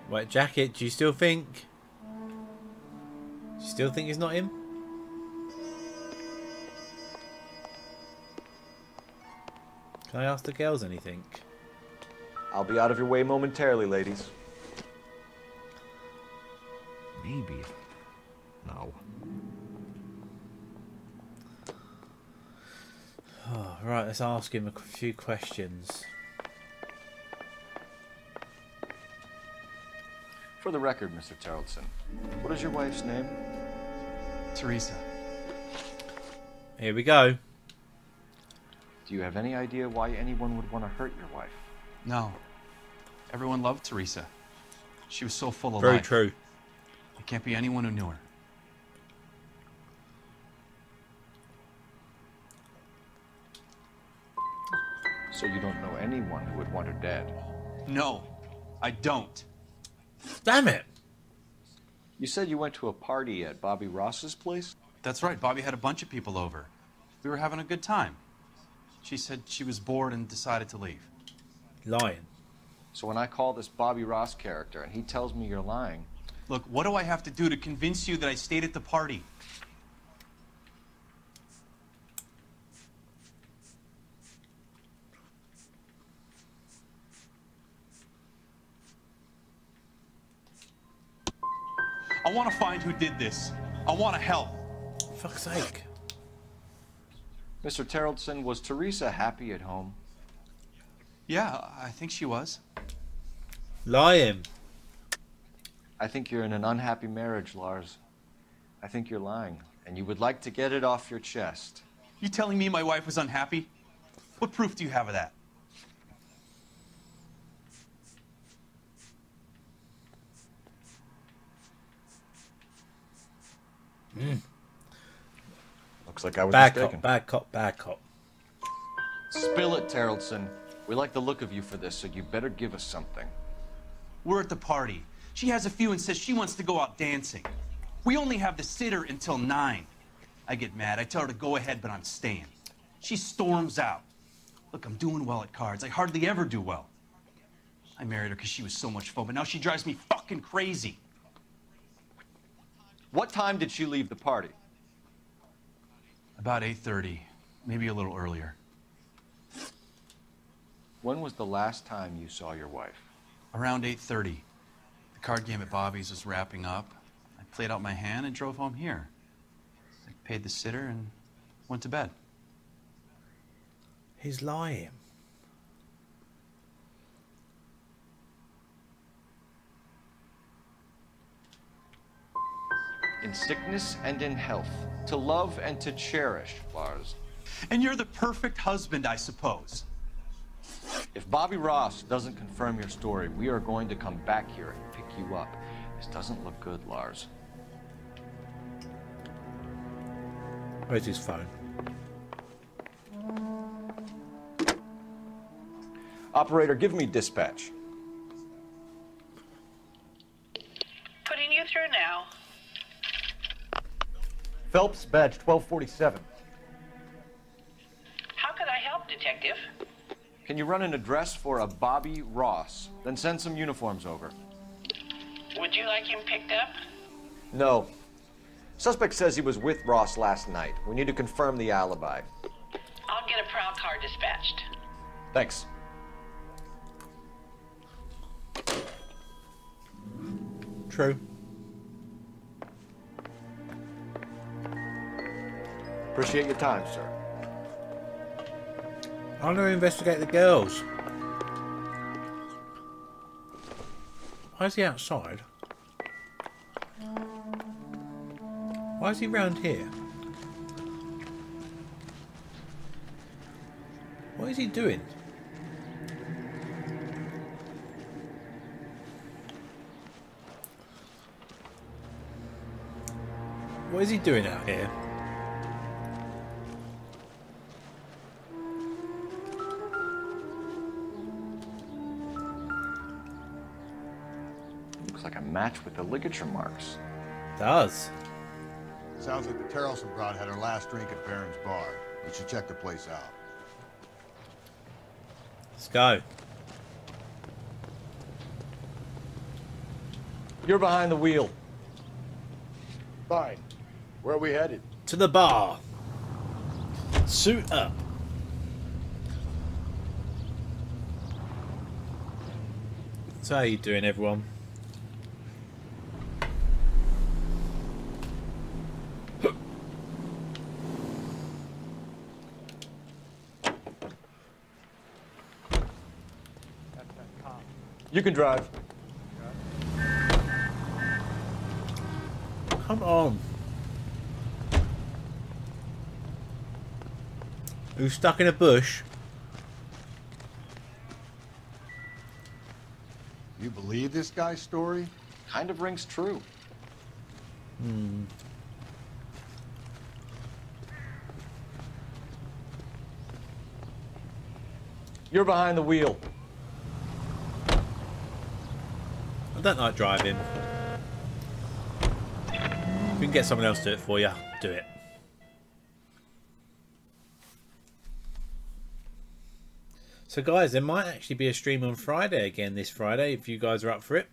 Wet jacket, do you still think? Do you still think it's not him? Can I ask the girls anything? I'll be out of your way momentarily, ladies. Maybe. No. Oh, right, let's ask him a few questions. For the record, Mr. Terrellson, what is your wife's name? Teresa. Here we go. Do you have any idea why anyone would want to hurt your wife? No. Everyone loved Teresa. She was so full of Very life. true. There can't be anyone who knew her. So you don't know anyone who would want her dead? No, I don't. Damn it! You said you went to a party at Bobby Ross's place? That's right. Bobby had a bunch of people over. We were having a good time. She said she was bored and decided to leave. Lying. So when I call this Bobby Ross character and he tells me you're lying... Look, what do I have to do to convince you that I stayed at the party? I want to find who did this. I want to help. For fuck's sake. Mr. Terrellson, was Teresa happy at home? Yeah, I think she was. Lying. I think you're in an unhappy marriage, Lars. I think you're lying, and you would like to get it off your chest. You telling me my wife was unhappy? What proof do you have of that? Looks like I was bad mistaken. cop, bad cop, bad cop. Spill it, Terrellson. We like the look of you for this, so you better give us something. We're at the party. She has a few and says she wants to go out dancing. We only have the sitter until 9. I get mad. I tell her to go ahead, but I'm staying. She storms out. Look, I'm doing well at cards. I hardly ever do well. I married her because she was so much fun, but now she drives me fucking crazy. What time did she leave the party? About 8:30, maybe a little earlier. When was the last time you saw your wife? Around 8:30. The card game at Bobby's was wrapping up. I played out my hand and drove home here. I paid the sitter and went to bed. He's lying. In sickness and in health, to love and to cherish, Lars. And you're the perfect husband, I suppose. If Bobby Ross doesn't confirm your story, we are going to come back here and pick you up. This doesn't look good, Lars. Where's his phone? Operator, give me dispatch. you through now. Phelps, badge 1247. How could I help, Detective? Can you run an address for a Bobby Ross? Then send some uniforms over. Would you like him picked up? No. Suspect says he was with Ross last night. We need to confirm the alibi. I'll get a prowl car dispatched. Thanks. True. Appreciate your time, sir. I'm going to investigate the girls. Why is he outside? Why is he round here? What is he doing? What is he doing out here? Looks like a match with the ligature marks. Does. Sounds like the Terrelson broad had her last drink at Barron's bar. We should check the place out. Let's go. You're behind the wheel. Fine. Where are we headed? To the bar. Suit up. So how you doing, everyone? You can drive. Come on. Who's stuck in a bush? You believe this guy's story? Kind of rings true. You're behind the wheel. I don't like driving. If we can get someone else to do it for you, do it. So guys, there might actually be a stream on Friday again this Friday if you guys are up for it.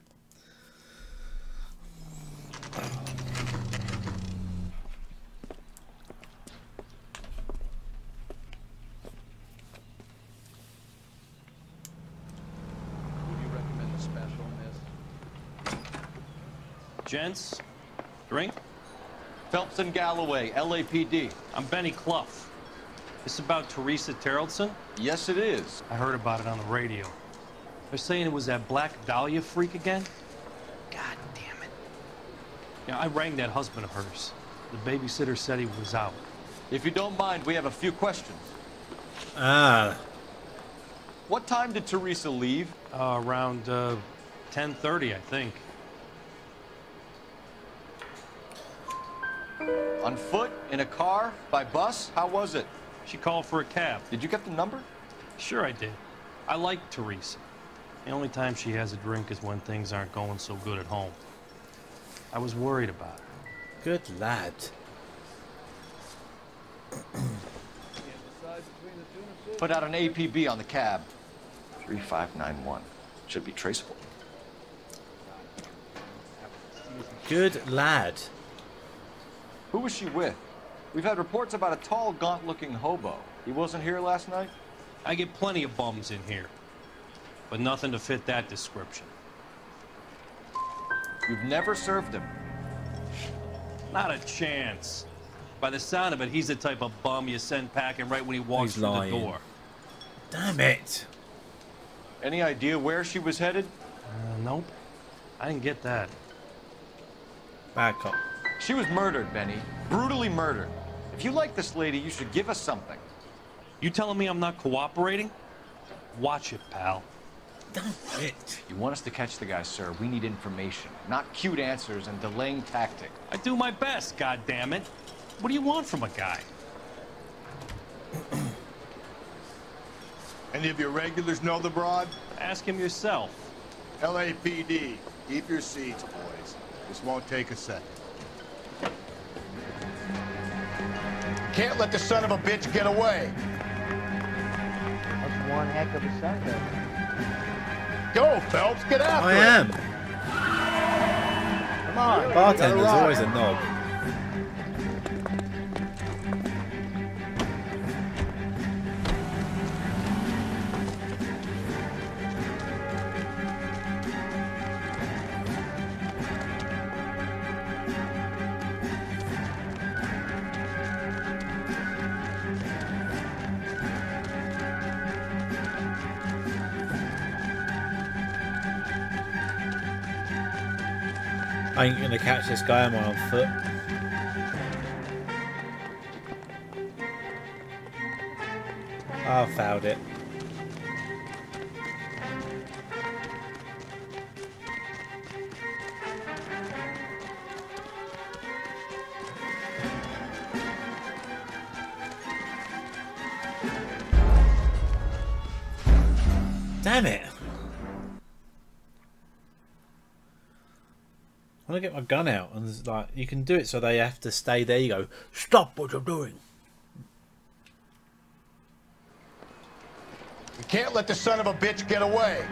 Gents, drink? Phelps and Galloway, LAPD. I'm Benny Clough. This about Teresa Terrelson? Yes, it is. I heard about it on the radio. They're saying it was that Black Dahlia freak again? God damn it. Yeah, I rang that husband of hers. The babysitter said he was out. If you don't mind, we have a few questions. Ah. What time did Teresa leave? Around 10:30, I think. On foot? In a car? By bus? How was it? She called for a cab. Did you get the number? Sure I did. I like Teresa. The only time she has a drink is when things aren't going so good at home. I was worried about her. Good lad. Put out an APB on the cab. 3591. Should be traceable. Good lad. Who was she with? We've had reports about a tall, gaunt-looking hobo. He wasn't here last night? I get plenty of bums in here, but nothing to fit that description. You've never served him? Not a chance. By the sound of it, he's the type of bum you send packing right when he walks through the door. Damn it. Any idea where she was headed? Nope. I didn't get that. Bad cop. She was murdered, Benny. Brutally murdered. If you like this lady, you should give us something. You telling me I'm not cooperating? Watch it, pal. Damn it. You want us to catch the guy, sir. We need information, not cute answers and delaying tactics. I do my best, goddammit. What do you want from a guy? Any of your regulars know the broad? Ask him yourself. LAPD. Keep your seats, boys. This won't take a second. Can't let the son of a bitch get away. That's one heck of a Sunday. Go, Phelps, get after I it. am. Come on. Bartender's always a knob. I ain't gonna catch this guy on my foot. I fouled it. Damn it! I want to get my gun out, and it's like you can do it so they have to stay there. You go, stop what you're doing. You can't let the son of a bitch get away.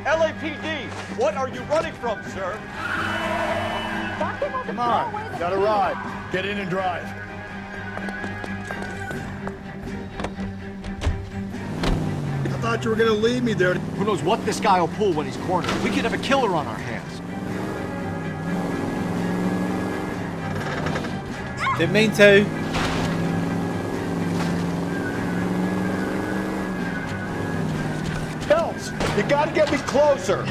LAPD, what are you running from, sir? Come on, got a ride. Get in and drive. I thought you were gonna leave me there. Who knows what this guy will pull when he's cornered? We could have a killer on our hands. Didn't mean to. Phelps, you gotta get me closer.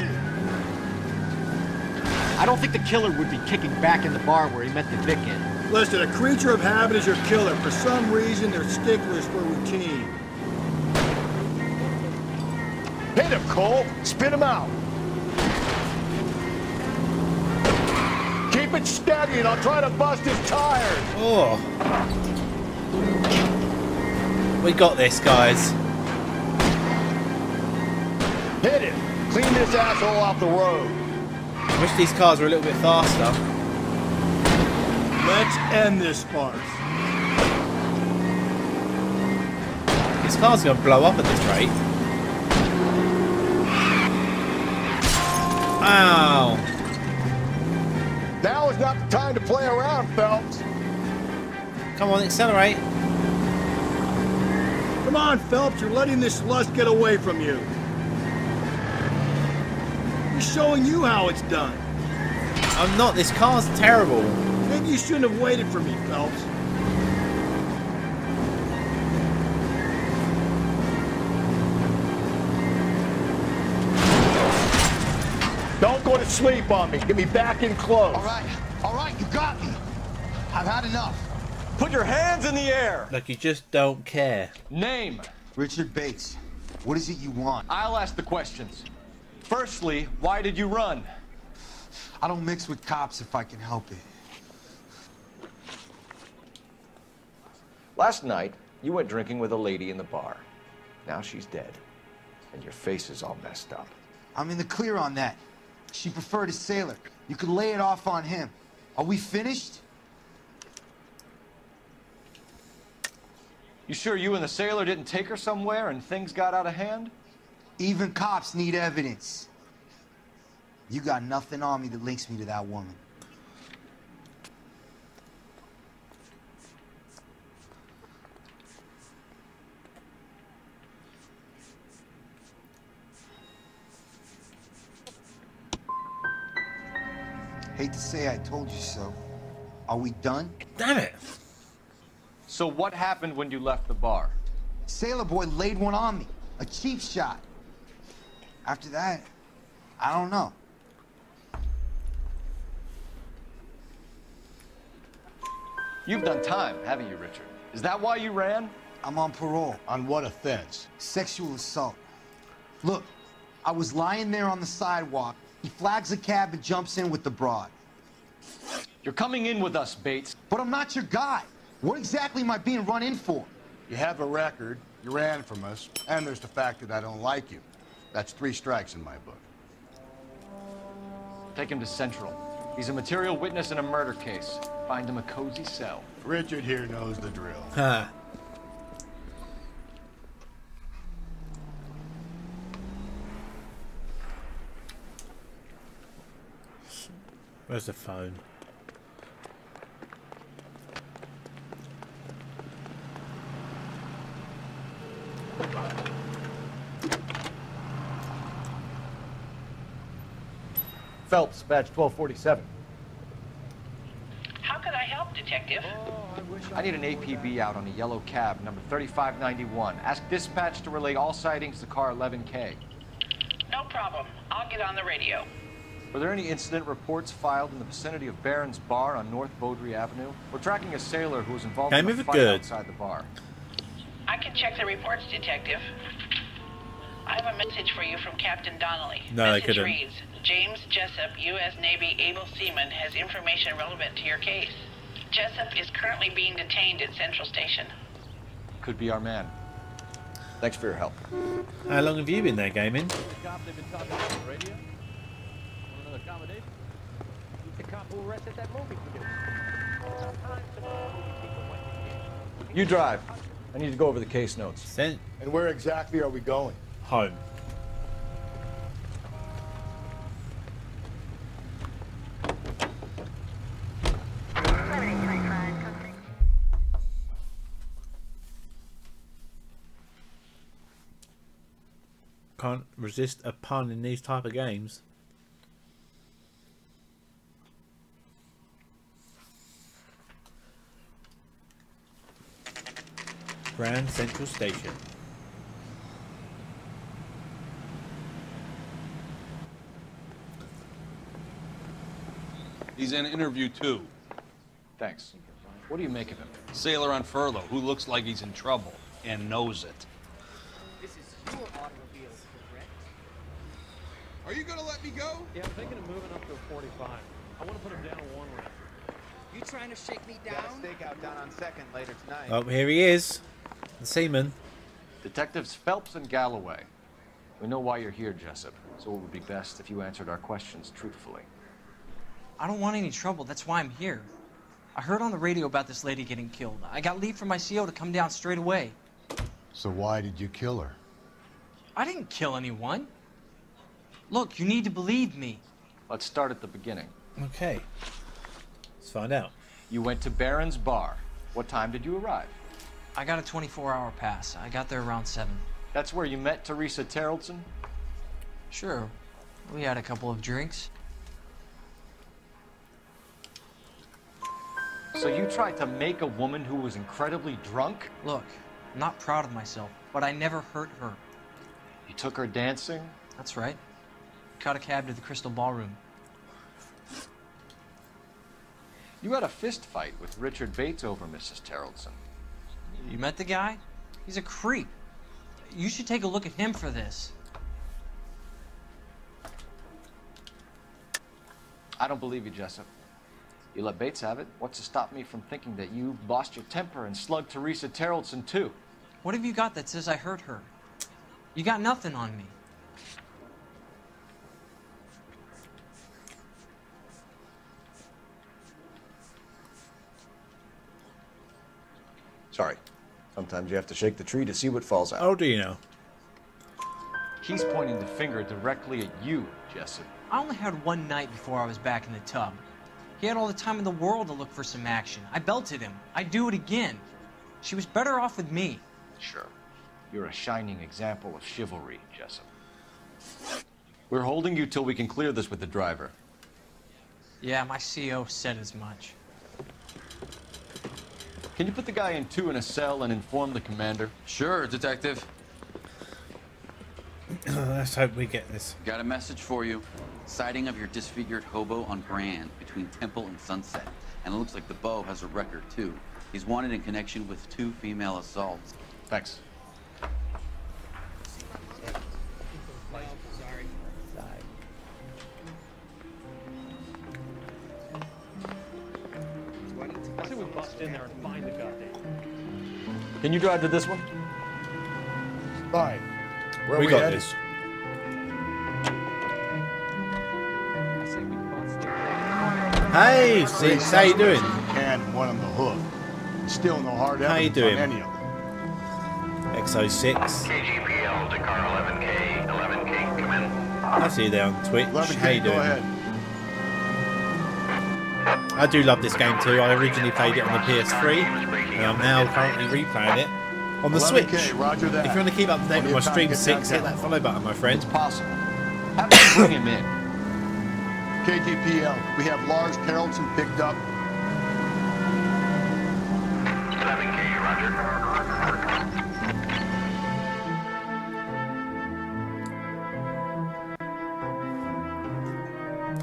I don't think the killer would be kicking back in the bar where he met the Vic in. Listen, a creature of habit is your killer. For some reason, they're sticklers for routine. Hit him, Cole. Spin him out. Keep it steady, and I'll try to bust his tires. Oh. We got this, guys. Hit him. Clean this asshole off the road. I wish these cars were a little bit faster. Let's end this farce. This car's going to blow up at this rate. Ow. Now is not the time to play around, Phelps. Come on, accelerate. Come on, Phelps. You're letting this lust get away from you. He's showing you how it's done. I'm not. This car's terrible. Maybe you shouldn't have waited for me, Phelps. Don't go to sleep on me. Get me back in close. All right, you got me. I've had enough. Put your hands in the air. Like you just don't care. Name. Richard Bates. What is it you want? I'll ask the questions. Firstly, why did you run? I don't mix with cops if I can help it. Last night, you went drinking with a lady in the bar. Now she's dead. And your face is all messed up. I'm in the clear on that. She preferred a sailor. You could lay it off on him. Are we finished? You sure you and the sailor didn't take her somewhere and things got out of hand? Even cops need evidence. You got nothing on me that links me to that woman. Hate to say I told you so. Are we done? Damn it. So what happened when you left the bar? Sailor boy laid one on me. A cheap shot. After that, I don't know. You've done time, haven't you, Richard? Is that why you ran? I'm on parole. On what offense? Sexual assault. Look, I was lying there on the sidewalk. He flags a cab and jumps in with the broad. You're coming in with us, Bates. But I'm not your guy. What exactly am I being run in for? You have a record, you ran from us, and there's the fact that I don't like you. That's 3 strikes in my book. Take him to Central. He's a material witness in a murder case. Find him a cozy cell. Richard here knows the drill. Ha. Where's the phone? Phelps, badge 1247. How could I help, Detective? I need an APB out on a yellow cab, number 3591. Ask dispatch to relay all sightings to car 11K. No problem. I'll get on the radio. Were there any incident reports filed in the vicinity of Barron's Bar on North Beaudry Avenue? We're tracking a sailor who was involved in a fight outside the bar. I can check the reports, Detective. I have a message for you from Captain Donnelly. No, message I couldn't. reads, James Jessup, U.S. Navy able seaman, has information relevant to your case. Jessup is currently being detained at Central Station. Could be our man. Thanks for your help. How long have you been there gaming? You drive. I need to go over the case notes. And where exactly are we going? Home. Can't resist a pun in these type of games. Grand Central Station. He's in interview 2. Thanks. What do you make of him? Sailor on furlough who looks like he's in trouble and knows it. This is your automobile, correct? Are you gonna let me go? Yeah, I'm thinking of moving up to a 45. I want to put him down a 1 ramp. You trying to shake me down? Got a stakeout down on 2nd later tonight. Oh, here he is. The seaman. Detectives Phelps and Galloway. We know why you're here, Jessup, so it would be best if you answered our questions truthfully. I don't want any trouble. That's why I'm here. I heard on the radio about this lady getting killed. I got leave from my CO to come down straight away. So why did you kill her? I didn't kill anyone. Look, you need to believe me. Let's start at the beginning. Okay. Let's find out. You went to Barron's Bar. What time did you arrive? I got a 24-hour pass. I got there around 7. That's where you met Teresa Terrellson? Sure. We had a couple of drinks. So you tried to make a woman who was incredibly drunk? Look, I'm not proud of myself, but I never hurt her. You took her dancing? That's right. Caught a cab to the Crystal Ballroom. You had a fist fight with Richard Bates over Mrs. Terrellson. You met the guy? He's a creep. You should take a look at him for this. I don't believe you, Jessup. You let Bates have it. What's to stop me from thinking that you lost your temper and slugged Teresa Terrellson, too? What have you got that says I hurt her? You got nothing on me. Sorry. Sometimes you have to shake the tree to see what falls out. Oh, do you know? He's pointing the finger directly at you, Jessup. I only had one night before I was back in the tub. He had all the time in the world to look for some action. I belted him. I'd do it again. She was better off with me. Sure. You're a shining example of chivalry, Jessup. We're holding you till we can clear this with the driver. Yeah, my CO said as much. Can you put the guy in 2 in a cell and inform the commander? Sure, Detective. Let's hope we get this. Got a message for you. Sighting of your disfigured hobo on Grand between Temple and Sunset. And it looks like the beau has a record, too. He's wanted in connection with 2 female assaults. Thanks. I say we bust in there and find the goddamn. Can you drive to this one? Fine. Where We we got headed? this. I say we Hey, Six, how you doing? And one on the hook. Still no hard How you evidence doing? on any of them. XO6. KGPL to car 11K. 11K, come in. I see you there on Twitch. 11K, How you go doing? ahead. I do love this game too. I originally played it on the PS3, and I'm now currently replaying it on the 11K, Switch. roger that. If you want to keep up to date with my Plenty of time stream to get 6, hit downtown. that follow button, my friend. It's possible. How about you bring him in? KGPL, we have Lars Carrollton picked up. 11K, roger.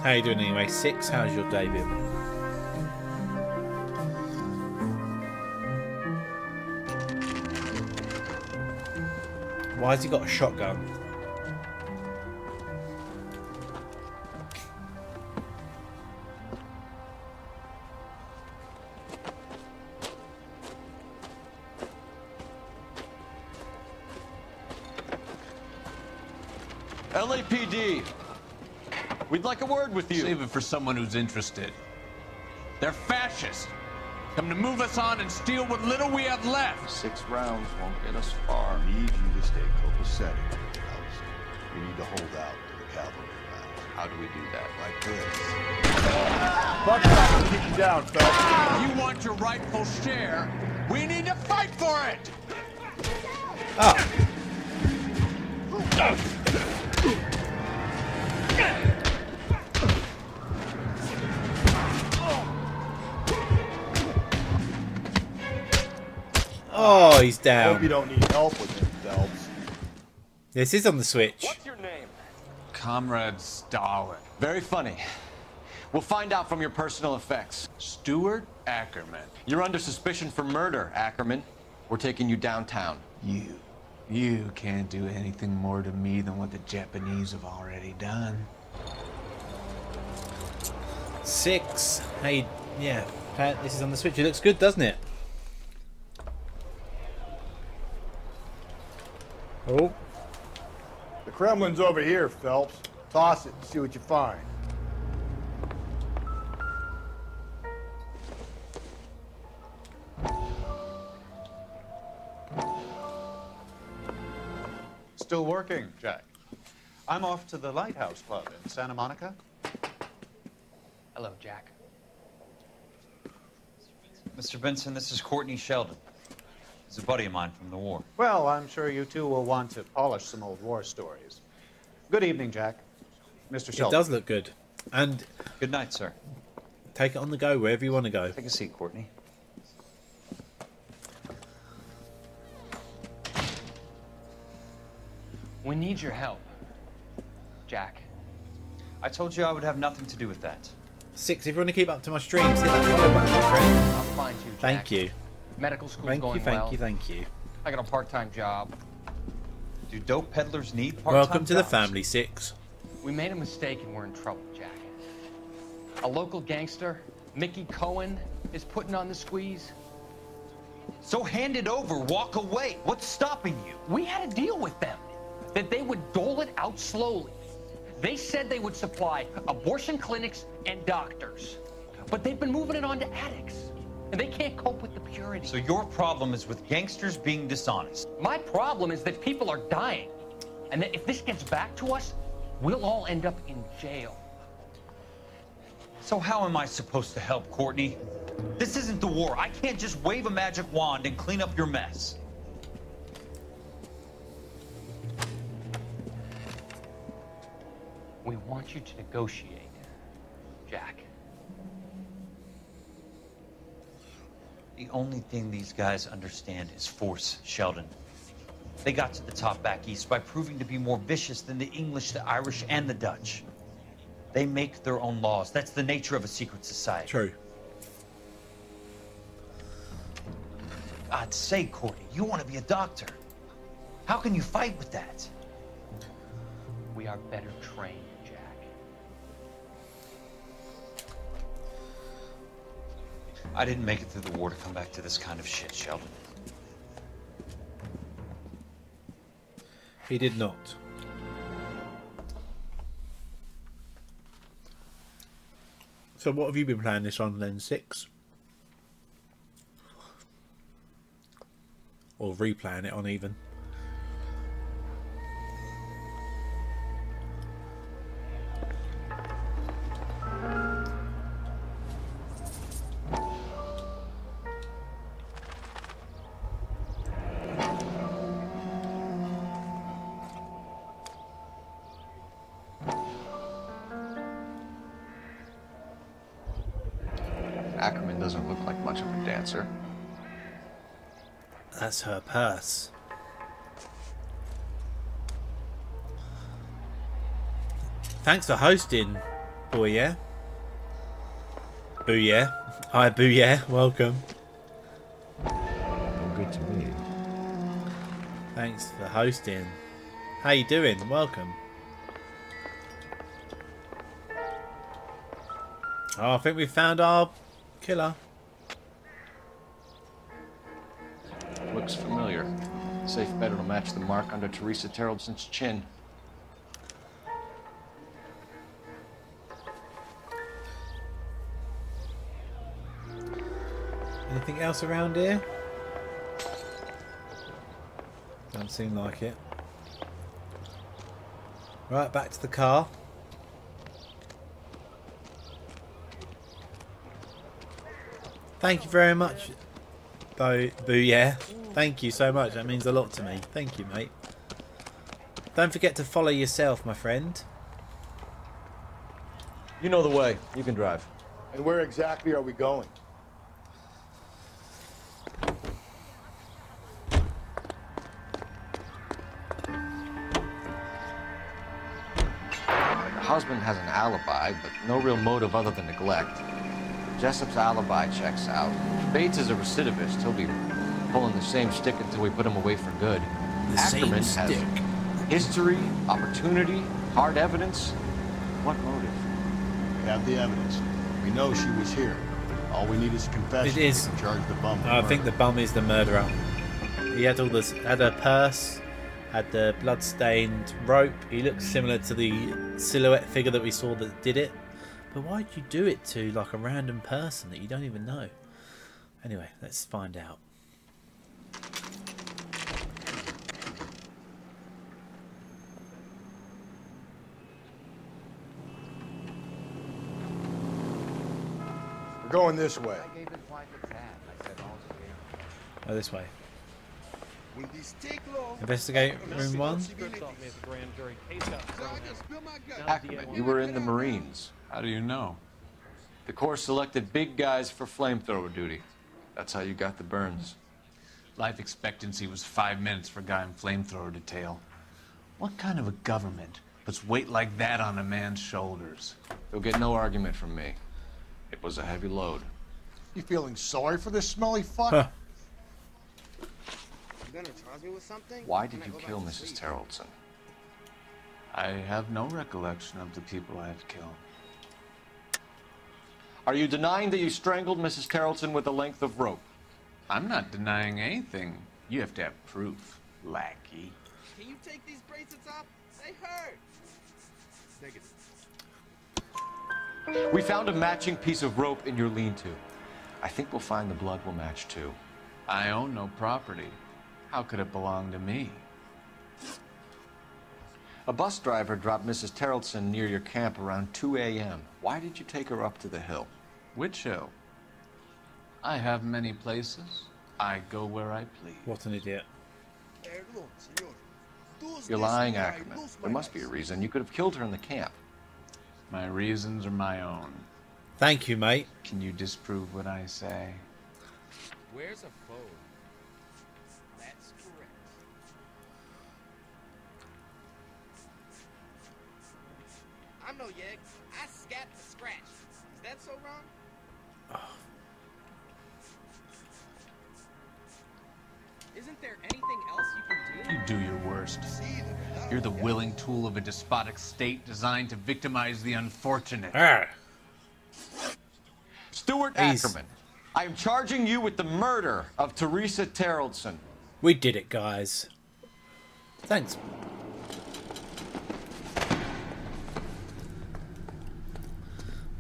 How you doing anyway? 6, how's your day been? Why has he got a shotgun? LAPD. We'd like a word with you. Save it for someone who's interested. They're fascists. Come to move us on and steal what little we have left. 6 rounds won't get us far. Need you to stay copacetic. You need to hold out to the cavalry rounds. How do we do that? Like this. Buck stop and keep you down, Phelps. If you want your rightful share, we need to fight for it. Ah. Oh, he's down. Hope you don't need help with him, Phelps. This is on the Switch. What's your name? Comrade Stalin. Very funny. We'll find out from your personal effects. Stuart Ackerman. You're under suspicion for murder, Ackerman. We're taking you downtown. You can't do anything more to me than what the Japanese have already done. 6. Hey, yeah. Pat, this is on the Switch. It looks good, doesn't it? Oh. The Kremlin's over here, Phelps. Toss it and see what you find. Still working, Jack. I'm off to the Lighthouse Club in Santa Monica. Hello, Jack. Mr. Benson, this is Courtney Sheldon. He's a buddy of mine from the war. Well, I'm sure you two will want to polish some old war stories. Good evening, Jack. Mr. It Sheldon. does look good. And good night, sir. Take it on the go wherever you want to go. Take a seat, Courtney. We need your help, Jack. I told you I would have nothing to do with that. 6, if you want to keep up to my streams, hit that follow button, my friend. I'll find you, Jack. Thank you. Medical school's Thank going you, thank well. you, thank you. I got a part-time job. Do dope peddlers need part-time Welcome to the jobs? family, 6. We made a mistake and we're in trouble, Jack. A local gangster, Mickey Cohen, is putting on the squeeze. So hand it over, walk away. What's stopping you? We had a deal with them that they would dole it out slowly. They said they would supply abortion clinics and doctors, but they've been moving it on to addicts, and they can't cope with the purity. So your problem is with gangsters being dishonest. My problem is that people are dying, and that if this gets back to us, we'll all end up in jail. So how am I supposed to help, Courtney? This isn't the war. I can't just wave a magic wand and clean up your mess. We want you to negotiate, Jack. The only thing these guys understand is force, Sheldon. They got to the top back east by proving to be more vicious than the English, the Irish, and the Dutch. They make their own laws. That's the nature of a secret society. True. God's sake, Courtney, you want to be a doctor. How can you fight with that? We are better trained, Jack. I didn't make it through the war to come back to this kind of shit, Sheldon. He did not. So what have you been playing this on then? 6? Or replaying it on even? Ackerman doesn't look like much of a dancer. That's her purse. Thanks for hosting, boy, yeah? Booyah. Hi, Booyah. Welcome. No good to me. Thanks for hosting. How you doing? Welcome. Oh, I think we found our killer. Looks familiar. Safe bet it'll match the mark under Teresa Terreldson's chin. Anything else around here? Don't seem like it. Right, back to the car. Thank you very much, Booyah. Thank you so much. That means a lot to me. Thank you, mate. Don't forget to follow yourself, my friend. You know the way. You can drive. And where exactly are we going? The husband has an alibi, but no real motive other than neglect. Jessup's alibi checks out. Bates is a recidivist. He'll be pulling the same stick until we put him away for good. Ackerman has history, opportunity, hard evidence. What motive? We have the evidence. We know she was here. All we need is a confession. It is. To charge the bum. I think the bum is the murderer. He had all this. Had a purse. Had the blood-stained rope. He looks similar to the silhouette figure that we saw that did it. But why'd you do it to like a random person that you don't even know? Anyway, let's find out. We're going this way. Oh, this way. Investigate room 1. Ackerman, you were in the Marines. How do you know? The Corps selected big guys for flamethrower duty. That's how you got the burns. Life expectancy was 5 minutes for a guy in flamethrower detail. What kind of a government puts weight like that on a man's shoulders? You'll get no argument from me. It was a heavy load. You feeling sorry for this smelly fuck? Huh. You gonna charge me with something? Why did you kill Mrs. Terreldson? I have no recollection of the people I have killed. Are you denying that you strangled Mrs. Terreldson with a length of rope? I'm not denying anything. You have to have proof, lackey. Can you take these bracelets off? They hurt. Negative. We found a matching piece of rope in your lean-to. I think we'll find the blood will match too. I own no property. How could it belong to me? A bus driver dropped Mrs. Terreldson near your camp around 2 a.m. Why did you take her up to the hill? Which hill? I have many places. I go where I please. What an idiot. You're lying, Ackerman. There must be a reason. You could have killed her in the camp. My reasons are my own. Thank you, mate. Can you disprove what I say? Where's a phone? That's correct. I'm no yegg. I scat to scratch. Is that so wrong? Isn't there anything else you can do? You do your worst. You're the willing tool of a despotic state designed to victimize the unfortunate. Stuart Ackerman, I am charging you with the murder of Teresa Terreldson. We did it, guys. Thanks.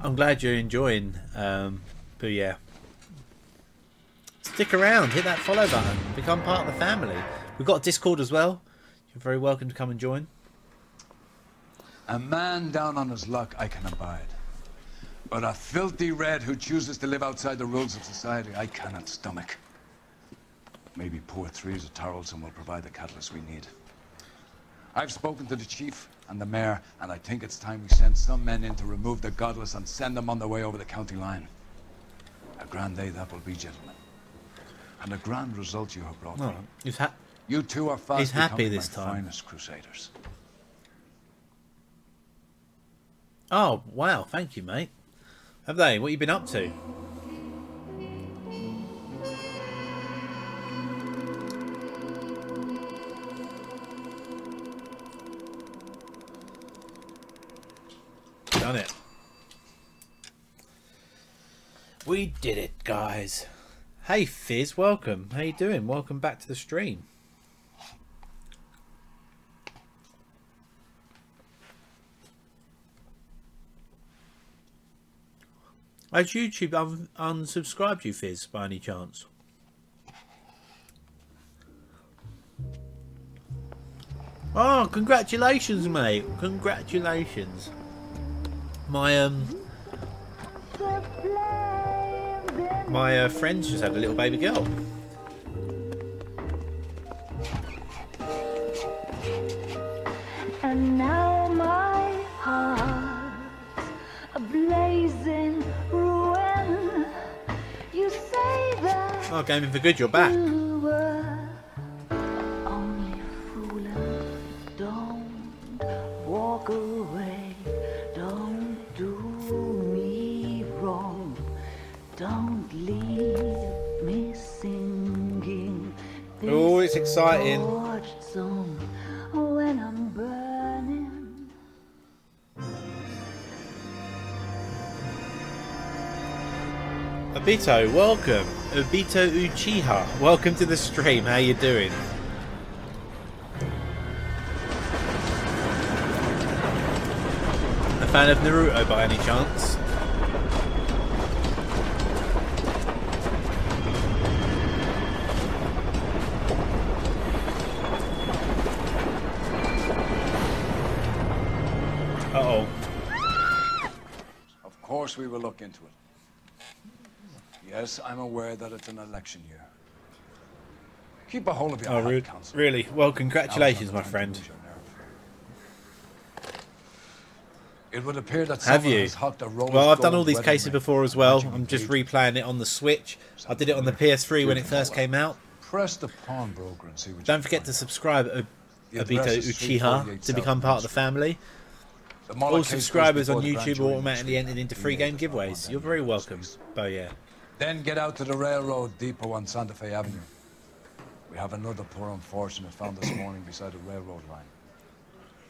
I'm glad you're enjoying. But yeah, stick around, hit that follow button, become part of the family. We've got Discord as well. You're very welcome to come and join. A man down on his luck I can abide. But a filthy red who chooses to live outside the rules of society I cannot stomach. Maybe poor Threes of Tarleton will provide the catalyst we need. I've spoken to the chief and the mayor, and I think it's time we send some men in to remove the godless and send them on their way over the county line. A grand day that will be, gentlemen. And a grand result you have brought me. You two are fast happy becoming this my time. finest crusaders. Oh, wow. Thank you, mate. Have they? What have you been up to? Done it. We did it, guys. Hey, Fizz. Welcome. How you doing? Welcome back to the stream. Has YouTube unsubscribed you, Fizz, by any chance? Oh, congratulations, mate. Congratulations. My friends just had a little baby girl. And now my heart's a blazing ruin. You say that Oh, Gaming for Good, you're back. you were only fooling. Don't walk away. Don't do me wrong. Don't leave me singing. Oh, it's exciting. Forged song when I'm burning. Obito, welcome. Obito Uchiha, welcome to the stream. How you doing? A fan of Naruto by any chance? Uh-oh. Of course we will look into it. Yes, I'm aware that it's an election year. Keep a hold of your Oh, hat, rude. Council. Really? Well, congratulations, my friend. It would appear that Have someone you? has hocked a rose Well, I've done all gold these wedding cases ring. before as well. I'm just replaying it on the Switch. I did it on the PS3 when it first came out. Press the pawnbroker and see what Don't forget to subscribe, The Obito address is Uchiha, 348 to become part of the family. The Muller All case goes subscribers on before the grand YouTube jury are next automatically week. entered into free game giveaways. You're very welcome. Oh yeah. Then get out to the railroad depot on Santa Fe Avenue. We have another poor unfortunate found this morning beside a railroad line.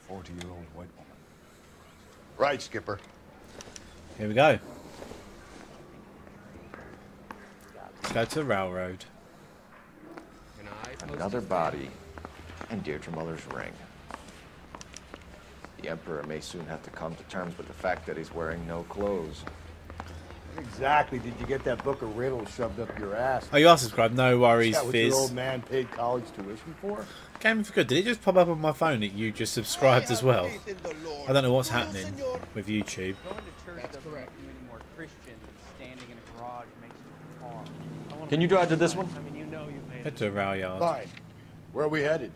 40-year-old white woman. Right, Skipper. Here we go. Let's go to the railroad. Another body, and Deirdre Muller's ring. The Emperor may soon have to come to terms with the fact that he's wearing no clothes. Exactly. Did you get that book of riddles shoved up your ass? Oh, you are subscribed. No worries, Is that what your Fizz. old man paid college tuition for? Gaming for Good. Did it just pop up on my phone that you just subscribed as well? I don't know what's happening with YouTube. That's correct. Many more Christians standing in a garage makes it hard. Can you drive to this one? I mean, you know you made Head to a rail yard. Fine. Where are we headed?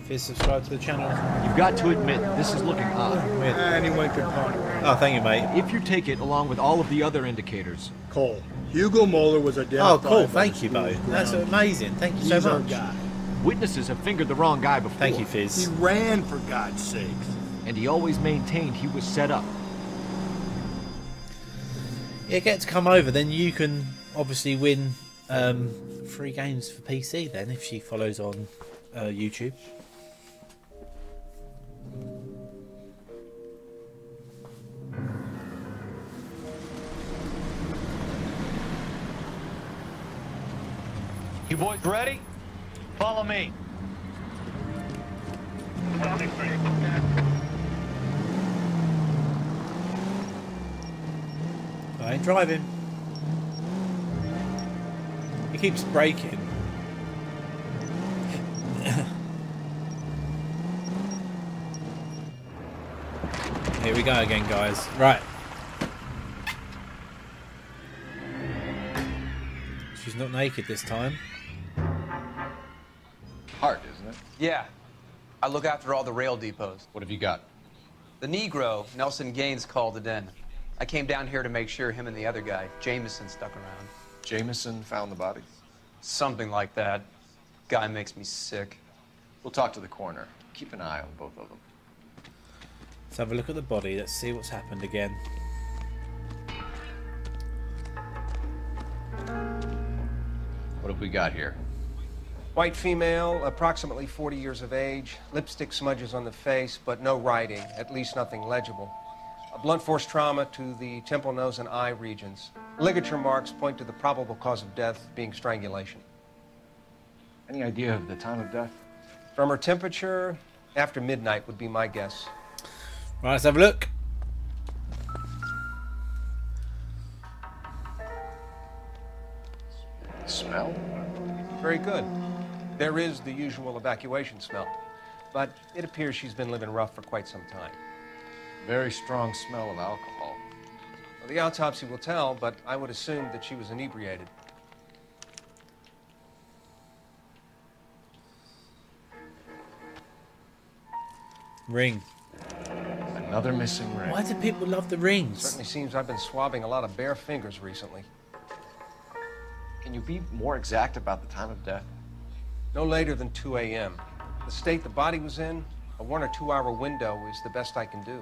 Fizz, subscribe to the channel. You've got to admit, this is looking odd. Anyone can ponder. Oh, thank you, mate. If you take it along with all of the other indicators. Cole, Hugo Moeller was identified. Oh, cool. by Thank you, the Bo. school That's ground. amazing. Thank you so He's our much. guy. Witnesses have fingered the wrong guy before. Thank you, He Fizz. ran, for God's sakes. And he always maintained he was set up. Yeah, get to come over. Then you can obviously win free games for PC then if she follows on YouTube. You boys ready? Follow me. I ain't driving. He keeps braking. Here we go again, guys. Right. She's not naked this time. Hard, isn't it? Yeah. I look after all the rail depots. What have you got? The Negro, Nelson Gaines, called it in. I came down here to make sure him and the other guy, Jameson, stuck around. Jameson found the body? Something like that. Guy makes me sick. We'll talk to the coroner. Keep an eye on both of them. Let's have a look at the body. Let's see what's happened again. What have we got here? White female, approximately 40 years of age. Lipstick smudges on the face, but no writing, at least nothing legible. A blunt force trauma to the temple, nose, and eye regions. Ligature marks point to the probable cause of death being strangulation. Any idea of the time of death? From her temperature, after midnight would be my guess. Right, let's have a look. Smell? Very good. There is the usual evacuation smell, but it appears she's been living rough for quite some time. Very strong smell of alcohol. Well, the autopsy will tell, but I would assume that she was inebriated. Ring. Another missing ring. Why do people love the rings? Certainly seems I've been swabbing a lot of bare fingers recently. Can you be more exact about the time of death? No later than 2 a.m. The state the body was in, a 1 or 2 hour window is the best I can do.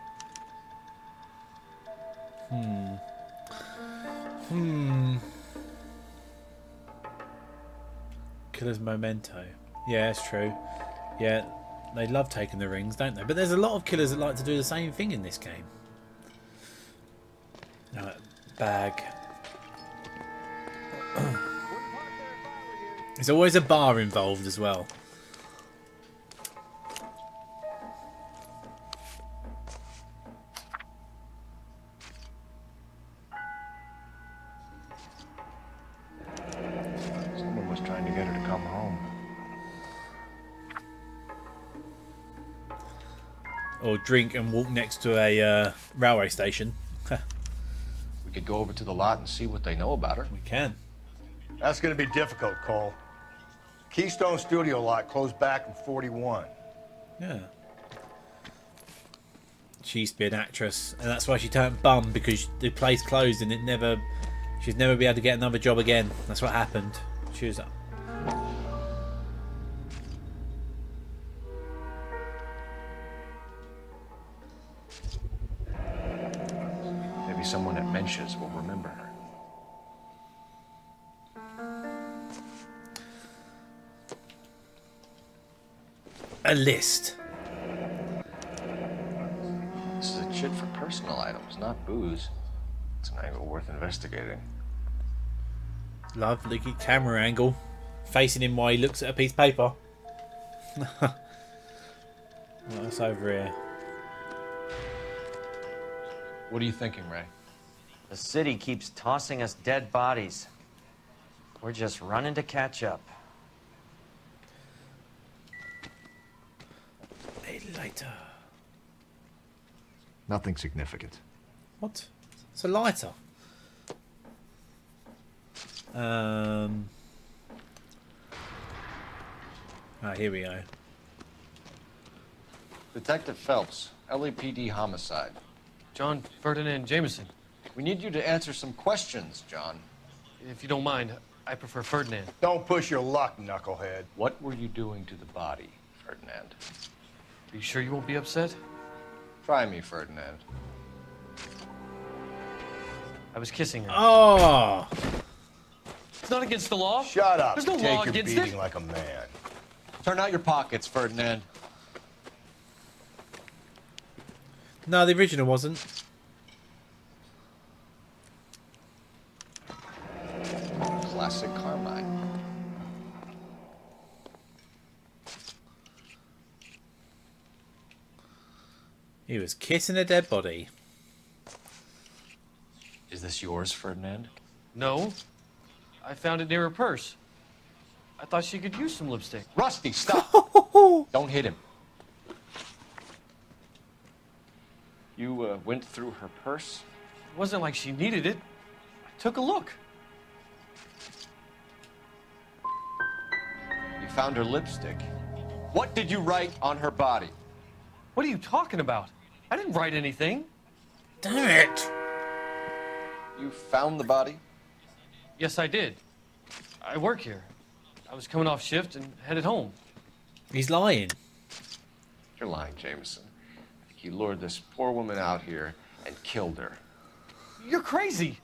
Killer's memento. Yeah, it's true. Yeah, they love taking the rings, don't they? But there's a lot of killers that like to do the same thing in this game. Bag. There's always a bar involved as well. Someone was trying to get her to come home. Or drink and walk next to a railway station. We could go over to the lot and see what they know about her. We can. That's going to be difficult, Cole. Keystone Studio lot closed back in 41. Yeah. She used to be an actress, and that's why she turned bum, because the place closed and she'd never be able to get another job again. That's what happened. She was Maybe someone at Mensch's will remember her. a list. This is a chit for personal items, not booze. It's an angle worth investigating. Lovely camera angle. Facing him while he looks at a piece of paper. What's over here? What are you thinking, Ray? The city keeps tossing us dead bodies. We're just running to catch up. Later. Nothing significant. What? It's a lighter. Here we go. Detective Phelps, LAPD homicide. John Ferdinand Jameson. We need you to answer some questions, John. If you don't mind, I prefer Ferdinand. Don't push your luck, knucklehead. What were you doing to the body, Ferdinand? Are you sure you won't be upset? Try me, Ferdinand. I was kissing her. Oh! It's not against the law. Shut up. There's no Take law your against beating it. like a man. Turn out your pockets, Ferdinand. No, the original wasn't. Classic Carmine. He was kissing a dead body. Is this yours, Ferdinand? No. I found it near her purse. I thought she could use some lipstick. Rusty, stop! Don't hit him. You went through her purse? It wasn't like she needed it. I took a look. You found her lipstick. What did you write on her body? What are you talking about? I didn't write anything. Damn it! You found the body? Yes, I did. I work here. I was coming off shift and headed home. He's lying. You're lying, Jameson. I think you lured this poor woman out here and killed her. You're crazy.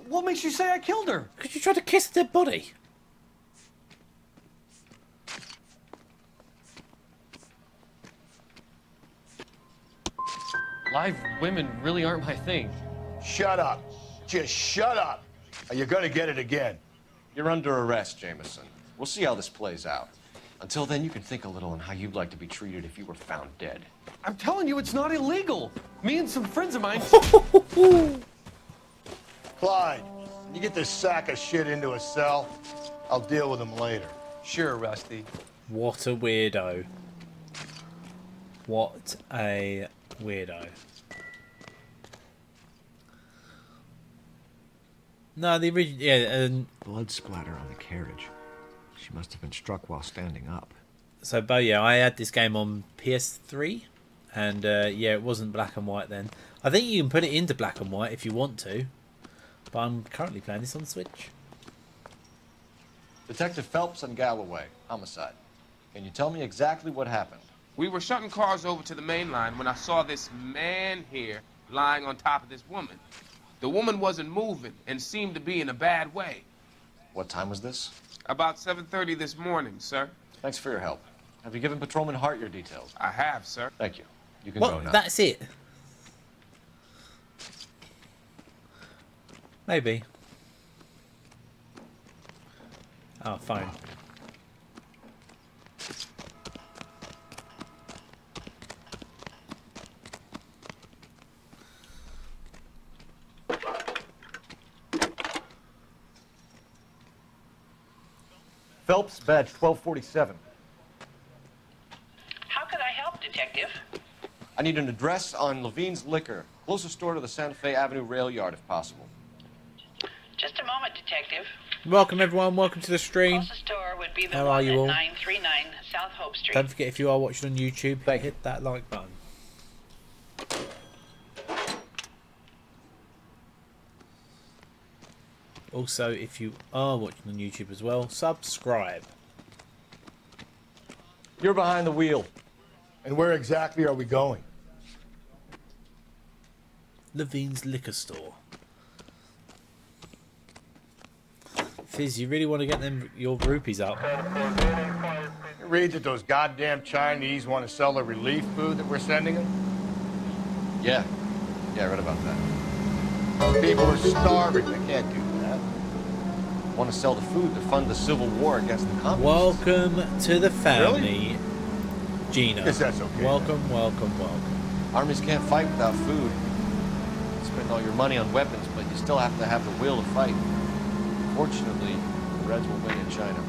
What makes you say I killed her? Because you tried to kiss a dead body. Live women really aren't my thing. Shut up. Just shut up. Or you're gonna get it again. You're under arrest, Jameson. We'll see how this plays out. Until then, you can think a little on how you'd like to be treated if you were found dead. I'm telling you, it's not illegal. Me and some friends of mine... Clyde, you get this sack of shit into a cell. I'll deal with him later. Sure, Rusty. What a weirdo. What a weirdo. No, the original... Yeah, blood splatter on the carriage. She must have been struck while standing up. So, Bo, yeah, I had this game on PS3. And, yeah, it wasn't black and white then. I think you can put it into black and white if you want to. But I'm currently playing this on Switch. Detective Phelps and Galloway, homicide. Can you tell me exactly what happened? We were shutting cars over to the main line when I saw this man here lying on top of this woman. The woman wasn't moving and seemed to be in a bad way. What time was this? About 7:30 this morning, sir. Thanks for your help. Have you given Patrolman Hart your details? I have, sir. Thank you. You can What? go now. That's it? Maybe. Oh, fine. Phelps, badge 1247. How could I help, Detective? I need an address on Levine's Liquor. Closest store to the Santa Fe Avenue rail yard, if possible. Just a moment, Detective. Welcome, everyone. Welcome to the stream. Closest store would be the How one are you at all? 939 South Hope Street. Don't forget, if you are watching on YouTube, hit that like button. Also, if you are watching on YouTube as well, subscribe. You're behind the wheel. And where exactly are we going? Levine's Liquor Store. Fizz, you really want to get them your rupees up? You read that those goddamn Chinese want to sell the relief food that we're sending them? Yeah. Yeah, I read about that. People are starving. They can't do that. Want to sell the food to fund the civil war against the communists. Welcome to the family, Gina. Yes, that's okay. Welcome, welcome, welcome. Armies can't fight without food. You spend all your money on weapons, but you still have to have the will to fight. Fortunately, the Reds will win in China.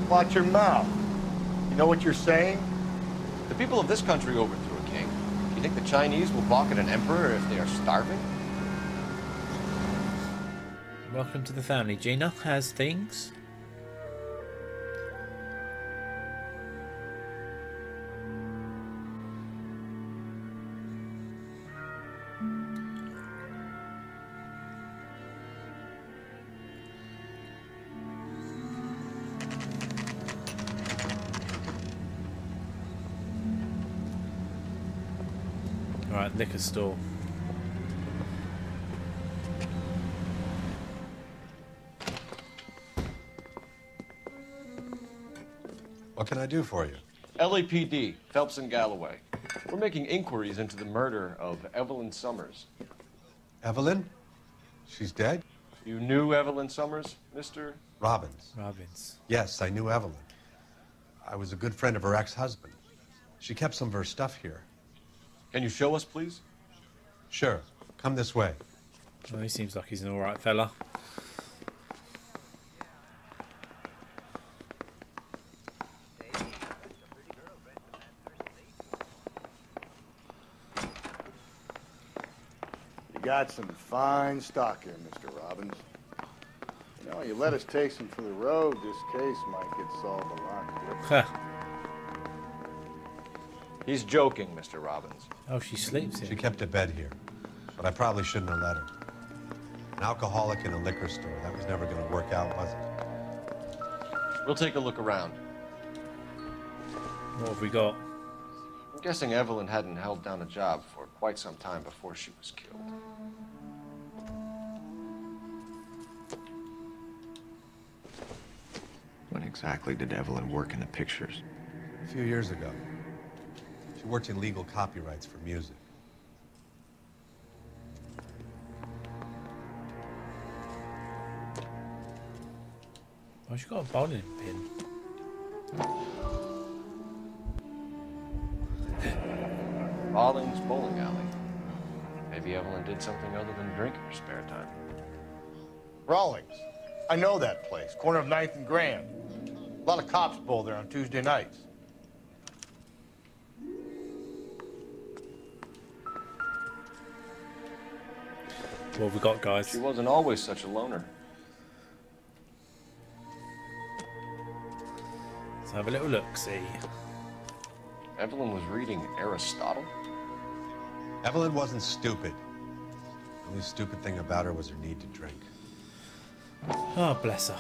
Watch your mouth. You know what you're saying? The people of this country overthrew a king. Do you think the Chinese will balk at an emperor if they are starving? Welcome to the family. Gina has things. Alright, liquor store. What can I do for you? LAPD, Phelps and Galloway. We're making inquiries into the murder of Evelyn Summers. Evelyn? She's dead? You knew Evelyn Summers, Mr. Robbins. Robbins. Yes, I knew Evelyn. I was a good friend of her ex-husband. She kept some of her stuff here. Can you show us, please? Sure. Come this way. Well, he seems like he's an alright fella. You got some fine stock here, Mr. Robbins. You know, you let us take some for the road, this case might get solved a lot quicker. He's joking, Mr. Robbins. Oh, she sleeps here. She kept a bed here, but I probably shouldn't have let her. An alcoholic in a liquor store, that was never going to work out, was it? We'll take a look around. What have we got? I'm guessing Evelyn hadn't held down a job for quite some time before she was killed. When exactly did Evelyn work in the pictures? A few years ago. She worked in legal copyrights for music. Oh, she got a bowling pin. Rawlings Bowling Alley. Maybe Evelyn did something other than drink in her spare time. Rawlings. I know that place. Corner of 9th and Grand. A lot of cops bowl there on Tuesday nights. What have we got, guys? She wasn't always such a loner. Let's have a little look, see. Evelyn was reading Aristotle? Evelyn wasn't stupid. The only stupid thing about her was her need to drink. Oh, bless her.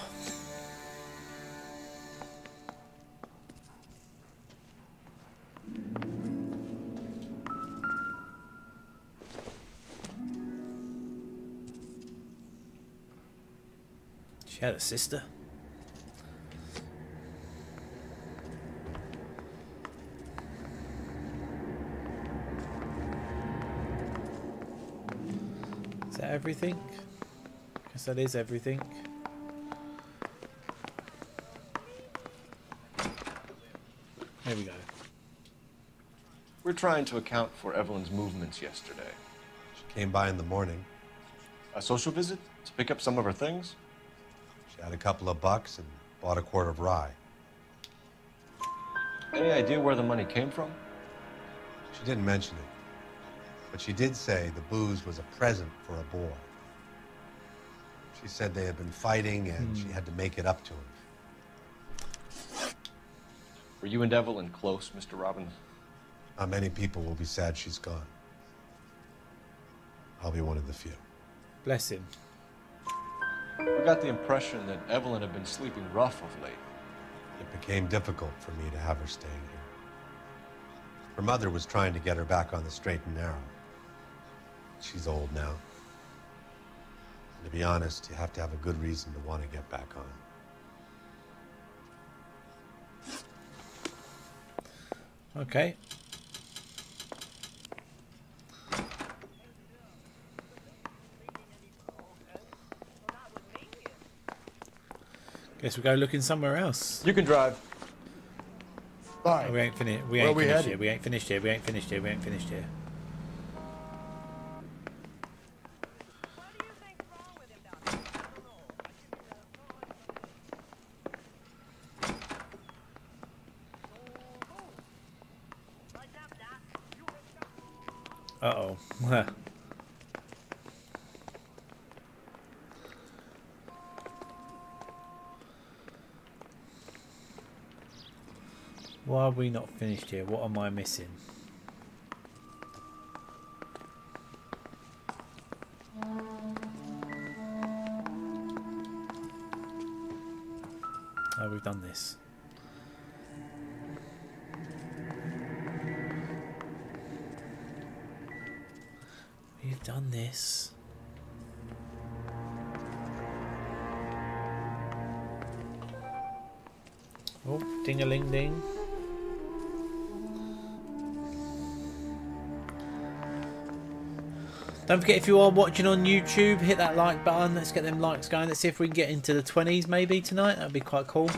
She had a sister. Is that everything? I guess that is everything. There we go. We're trying to account for Evelyn's movements yesterday. She came by in the morning. A social visit to pick up some of her things? She had a couple of bucks and bought a quart of rye. Any idea where the money came from? She didn't mention it. But she did say the booze was a present for a boy. She said they had been fighting and she had to make it up to him. Were you and Evelyn close, Mr. Robbins? Not many people will be sad she's gone. I'll be one of the few. Bless him. We got the impression that Evelyn had been sleeping rough of late. It became difficult for me to have her staying here. Her mother was trying to get her back on the straight and narrow. She's old now. And to be honest, you have to have a good reason to want to get back on. Okay. Guess we go looking somewhere else. You can drive. Fine. Oh, we ain't finished. We ain't finished here. We ain't finished here. We ain't finished here. We ain't finished here. Uh-oh. Why are we not finished here? What am I missing? Oh, we've done this. We've done this. Oh, ding-a-ling-ding. Don't forget, if you are watching on YouTube, hit that like button. Let's get them likes going. Let's see if we can get into the 20s maybe tonight. That'd be quite cool.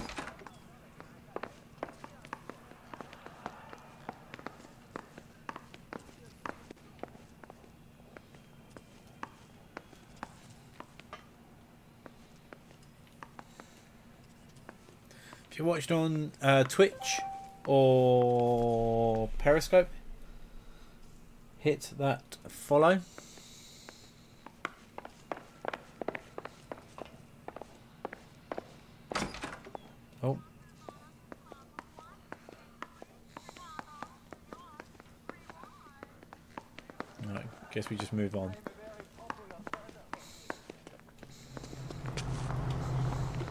you're watching on Twitch or Periscope, hit that follow. Oh. Alright, guess we just move on.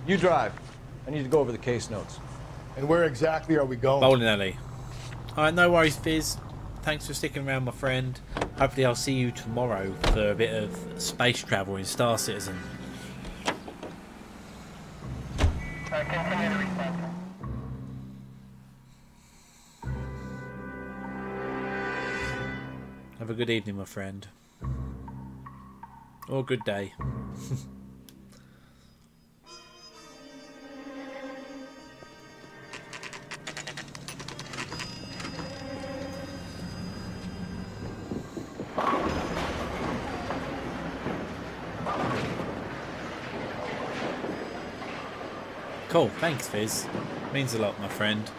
You drive. I need to go over the case notes. And where exactly are we going? Bowling alley. Alright, no worries, Fizz. Thanks for sticking around, my friend. Hopefully I'll see you tomorrow for a bit of space travel in Star Citizen. Have a good evening, my friend. Or good day. Cool, thanks Fizz. Means a lot, my friend.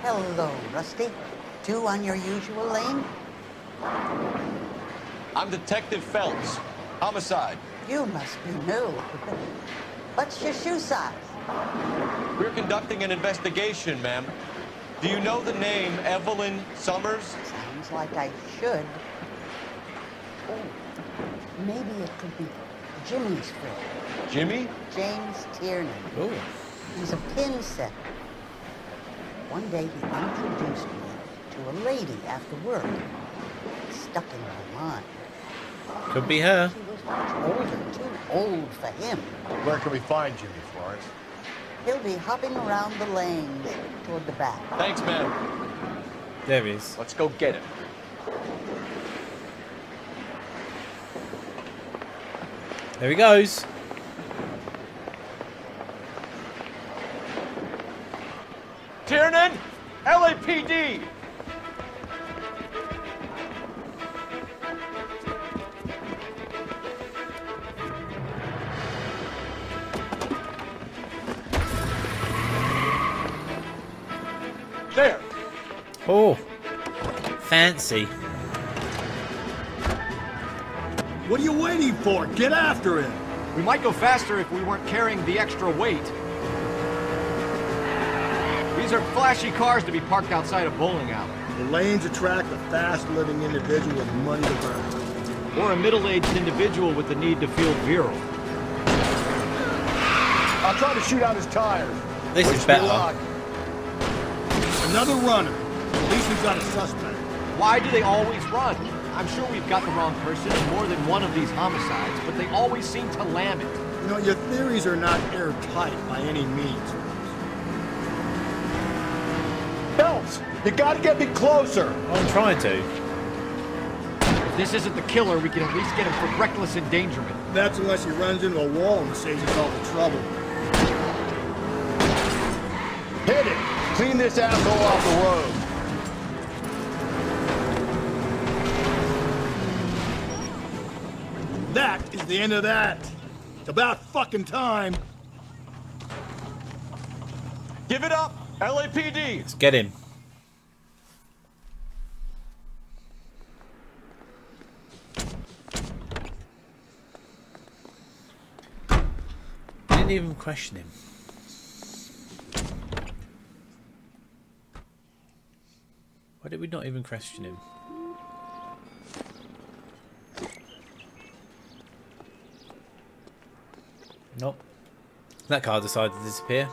Hello, Rusty. 2 on your usual lane? I'm Detective Phelps. Homicide. You must be new. What's your shoe size? We're conducting an investigation, ma'am. Do you know the name Evelyn Summers? Sounds like I should. Oh, maybe it could be Jimmy's friend. Jimmy? James Tiernan. Oh. He's a pin setter. One day he introduced me to a lady after work. It stuck in my mind. Could be her. She was much older, too old for him. Where can we find Jimmy, Florence? He'll be hopping around the lanes toward the back. Thanks, ma'am. There he is. Let's go get him. There he goes. Tiernan! LAPD! There! Oh, fancy. What are you waiting for? Get after him! We might go faster if we weren't carrying the extra weight. These are flashy cars to be parked outside a bowling alley. The lanes attract a fast-living individual with money to burn. Or a middle-aged individual with the need to feel virile. I'll try to shoot out his tires. This is better. Another runner. At least we've got a suspect. Why do they always run? I'm sure we've got the wrong person in more than one of these homicides, but they always seem to lam it. You know, your theories are not airtight by any means. Phelps, you gotta get me closer. I'm trying to. If this isn't the killer, we can at least get him for reckless endangerment. That's unless he runs into a wall and saves us all the trouble. Hit it! Clean this asshole off the road. That is the end of that. It's about fucking time. Give it up, LAPD! Let's get him. Didn't even question him. Why did we not even question him? Nope. That car decided to disappear.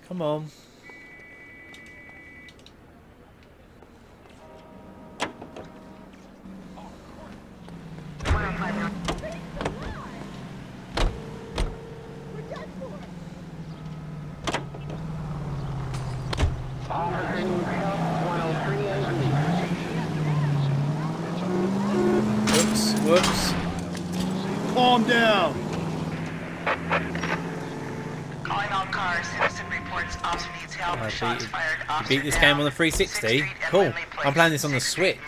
Come on. Whoops. Calm down. Calling all cars. Citizen reports officer needs help. You beat this game on the 360? Cool. I'm playing this on the Switch.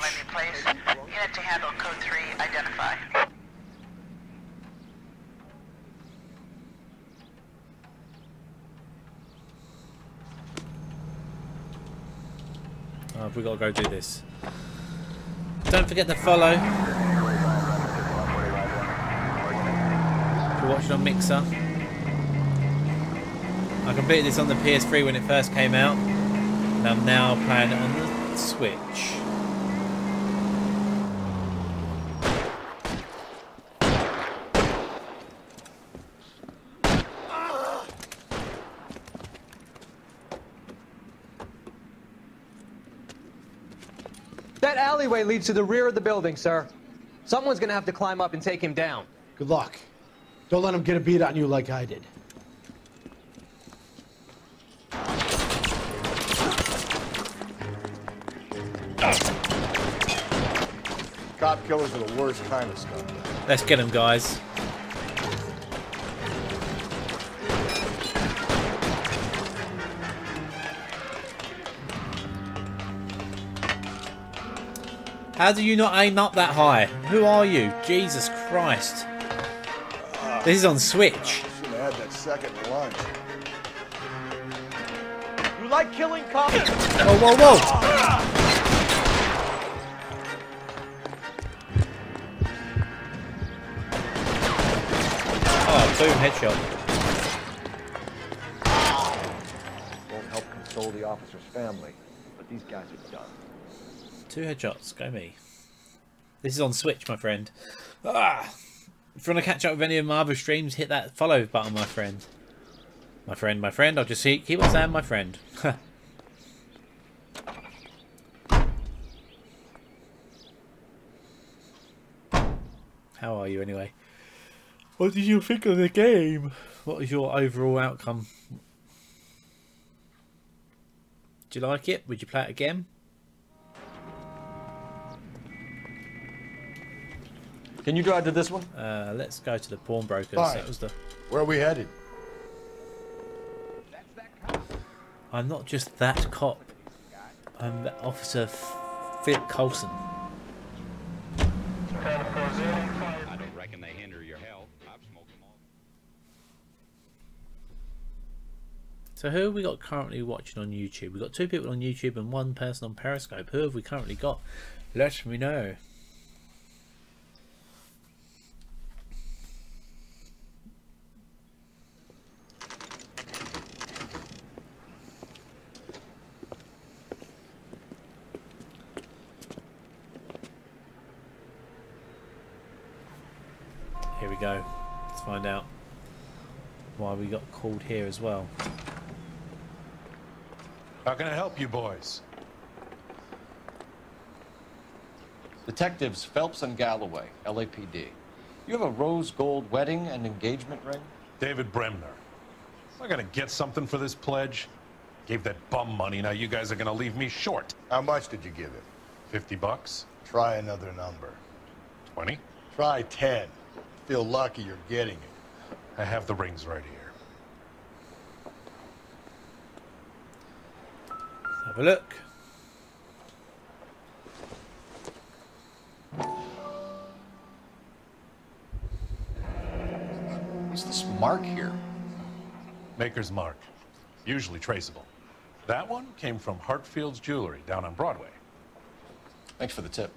Unit to handle code 3 identify. Oh, we got to go do this. Don't forget to follow. If you're watching on Mixer. I completed this on the PS3 when it first came out, and I'm now playing it on the Switch. That alleyway leads to the rear of the building, sir. Someone's gonna have to climb up and take him down. Good luck. Don't let him get a beat on you like I did. Cop killers are the worst kind of stuff. Let's get him, guys. How do you not aim up that high? Who are you? Jesus Christ. This is on Switch. Should have had that second lunch. You like killing cops? Whoa, whoa, whoa! Oh, boom, headshot. Won't help console the officer's family, but these guys are done. 2 headshots, go me. This is on Switch, my friend. Ah! If you want to catch up with any of my other streams, hit that follow button, my friend. My friend, I'll just keep on saying my friend. How are you anyway? What did you think of the game? What was your overall outcome? Do you like it? Would you play it again? Can you drive to this one? Let's go to the pawnbrokers. Fine. That was the... Where are we headed? I'm not just that cop. I'm Officer Philip Coulson. I don't reckon they hinder your health. I've smoked them all. So who have we got currently watching on YouTube? We've got 2 people on YouTube and 1 person on Periscope. Who have we currently got? Let me know. Here we go. Let's find out why we got called here as well. How can I help you boys? Detectives Phelps and Galloway, LAPD. You have a rose gold wedding and engagement ring? David Bremner. Am I gonna get something for this pledge? Gave that bum money, now you guys are gonna leave me short. How much did you give him? 50 bucks? Try another number. 20? Try 10. Feel lucky you're getting it. I have the rings right here. Let's have a look. What's this mark here? Maker's mark. Usually traceable. That one came from Hartfield's Jewelry down on Broadway. Thanks for the tip.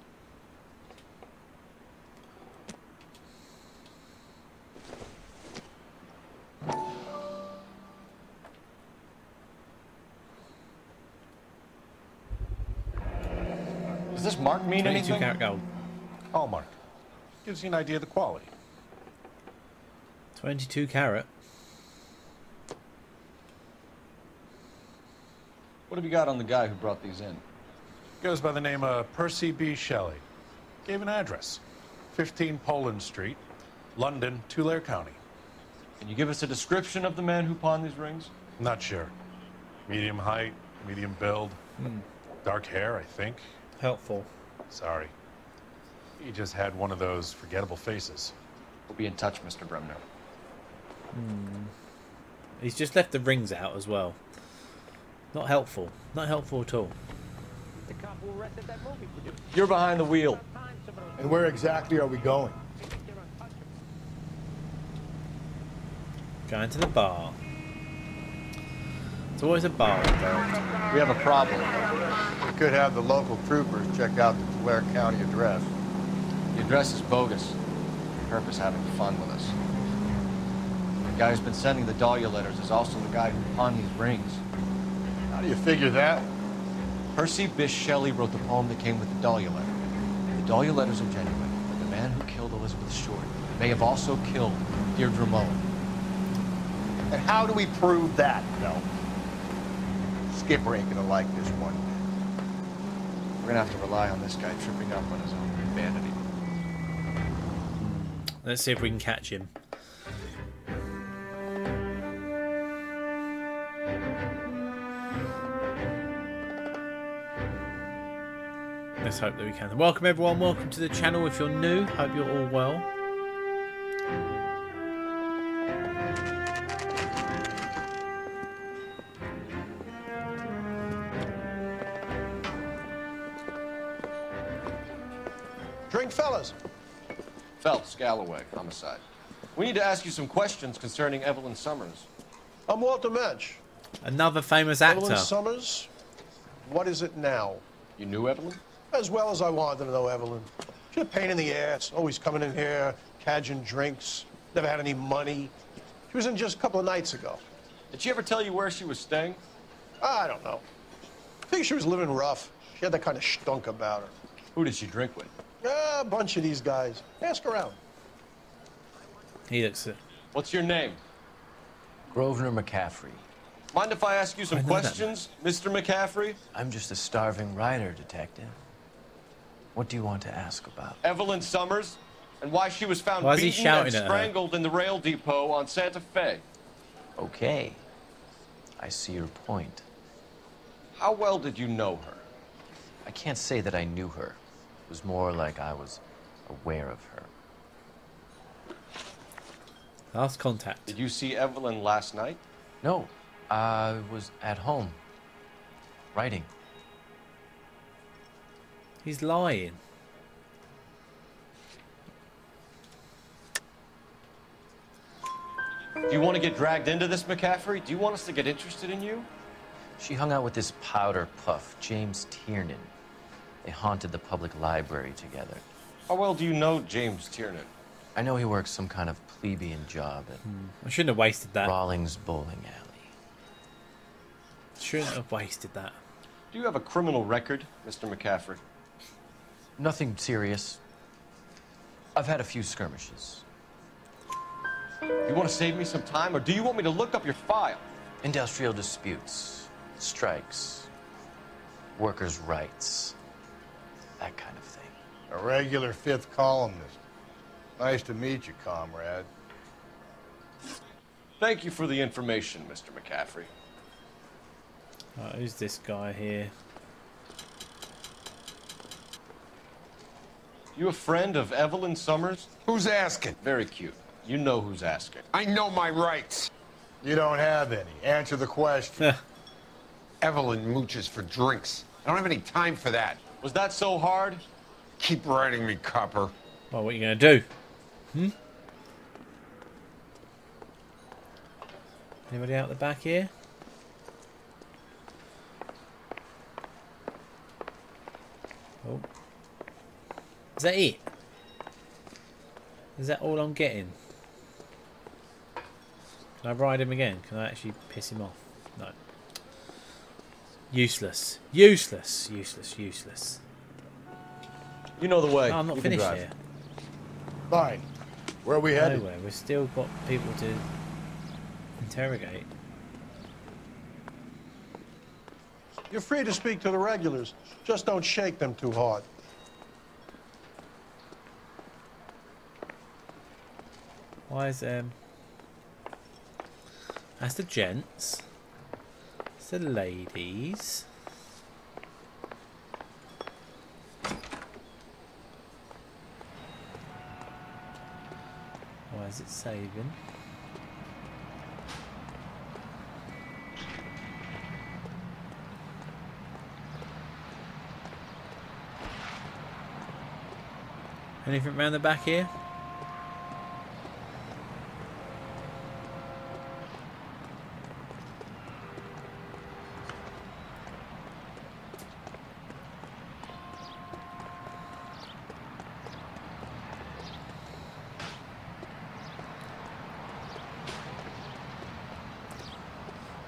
Does this mark mean 22 anything? karat gold. Hallmark. Gives you an idea of the quality. 22 carat. What have you got on the guy who brought these in? Goes by the name of Percy B. Shelley. Gave an address. 15 Poland Street, London, Tulare County. Can you give us a description of the man who pawned these rings? Not sure. Medium height, medium build. Dark hair, I think. Helpful. Sorry. He just had one of those forgettable faces. We'll be in touch, Mr. Bremner. He's just left the rings out as well. Not helpful. Not helpful at all. You're behind the wheel. And where exactly are we going? Going to the bar. It's always a bar involved. We have a problem. We could have the local troopers check out the Tulare County address. The address is bogus. Herb is having fun with us. The guy who's been sending the Dahlia letters is also the guy who pawned these rings. How do you figure that? Percy Bysshe Shelley wrote the poem that came with the Dahlia letter. The Dahlia letters are genuine, but the man who killed Elizabeth Short may have also killed Deirdre Mullen. And how do we prove that, though? Skipper ain't gonna like this one. We're gonna have to rely on this guy tripping up on his own vanity. Let's see if we can catch him. Let's hope that we can. Welcome everyone, welcome to the channel. If you're new, hope you're all well. Drink, fellas. Phelps, Galloway, homicide. We need to ask you some questions concerning Evelyn Summers. I'm Walter Mensch. Another famous actor. Evelyn Summers. What is it now? You knew Evelyn? As well as I wanted to know Evelyn. She's a pain in the ass, always coming in here, cadging drinks, never had any money. She was in just a couple of nights ago. Did she ever tell you where she was staying? I don't know. I think she was living rough. She had that kind of stunk about her. Who did she drink with? A bunch of these guys. Ask around. He looks it. What's your name? Grosvenor McCaffrey. Mind if I ask you some questions, Mr. McCaffrey? I'm just a starving writer, detective. What do you want to ask about? Evelyn Summers, and why she was found Why is he beaten shouting and at her? strangled in the rail depot on Santa Fe. Okay. I see your point. How well did you know her? I can't say that I knew her. It was more like I was aware of her. Last contact. Did you see Evelyn last night? No. I was at home. Writing. He's lying. Do you want to get dragged into this, McCaffrey? Do you want us to get interested in you? She hung out with this powder puff, James Tiernan. They haunted the public library together. How well do you know James Tiernan? I know he works some kind of plebeian job at I shouldn't have wasted that. Rawlings Bowling Alley. Shouldn't have wasted that. Do you have a criminal record, Mr. McCaffrey? Nothing serious. I've had a few skirmishes. You want to save me some time, or do you want me to look up your file? Industrial disputes, strikes, workers' rights, that kind of thing. A regular fifth columnist. Nice to meet you, comrade. Thank you for the information, Mr. McCaffrey. Who's this guy here? You a friend of Evelyn Summers? Who's asking? Very cute. You know who's asking. I know my rights. You don't have any. Answer the question. Evelyn mooches for drinks. I don't have any time for that. Was that so hard? Keep writing me, copper. Well, what are you going to do? Anybody out the back here? Oh. Is that it? Is that all I'm getting? Can I ride him again? Can I actually piss him off? No. Useless. Useless. Useless. Useless. You know the way. No, I'm not finished here. Fine. Where are we headed? Nowhere. We've still got people to interrogate. You're free to speak to the regulars. Just don't shake them too hard. Why is that's the gents. It's the ladies. Why is it saving? Anything round the back here?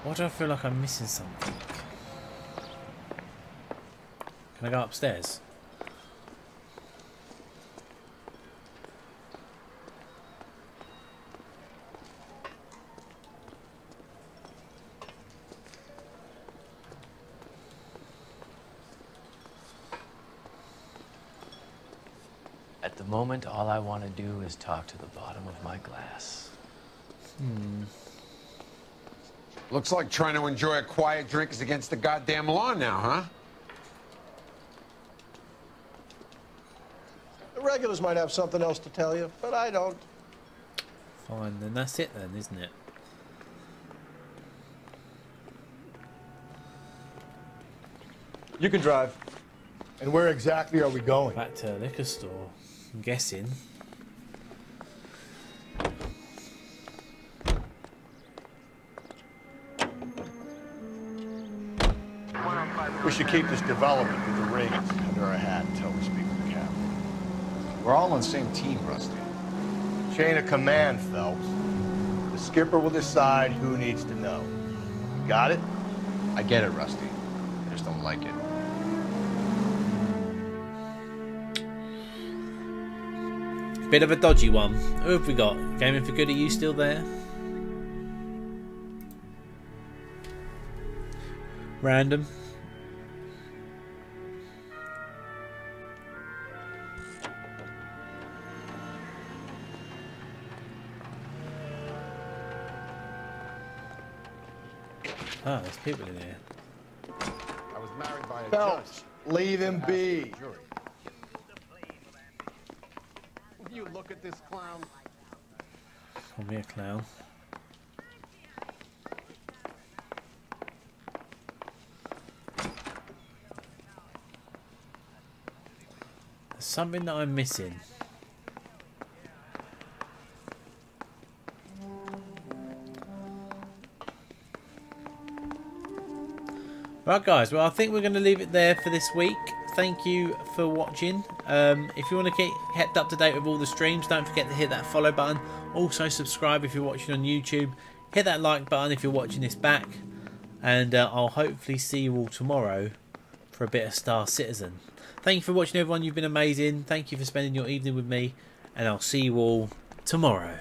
Why do I feel like I'm missing something? Can I go upstairs? At the moment, all I want to do is talk to the bottom of my glass. Looks like trying to enjoy a quiet drink is against the goddamn law now, huh? The regulars might have something else to tell you, but I don't. Fine, then that's it then, isn't it? You can drive. And where exactly are we going? Back to a liquor store, I'm guessing. We should keep this development with the rings under our hat until we speak with the captain. We're all on the same team, Rusty. Chain of command, Phelps. The skipper will decide who needs to know. Got it? I get it, Rusty. I just don't like it. Bit of a dodgy one. Who have we got? Gaming for Good, are you still there? Random. Ah, there's people in here. I was married by a Phelps, leave him be. Will you look at this clown? Call me a clown. There's something that I'm missing. Right guys, well I think we're going to leave it there for this week. Thank you for watching. If you want to get kept up to date with all the streams, don't forget to hit that follow button. Also subscribe if you're watching on YouTube. Hit that like button if you're watching this back. And I'll hopefully see you all tomorrow for a bit of Star Citizen. Thank you for watching everyone, you've been amazing. Thank you for spending your evening with me. And I'll see you all tomorrow.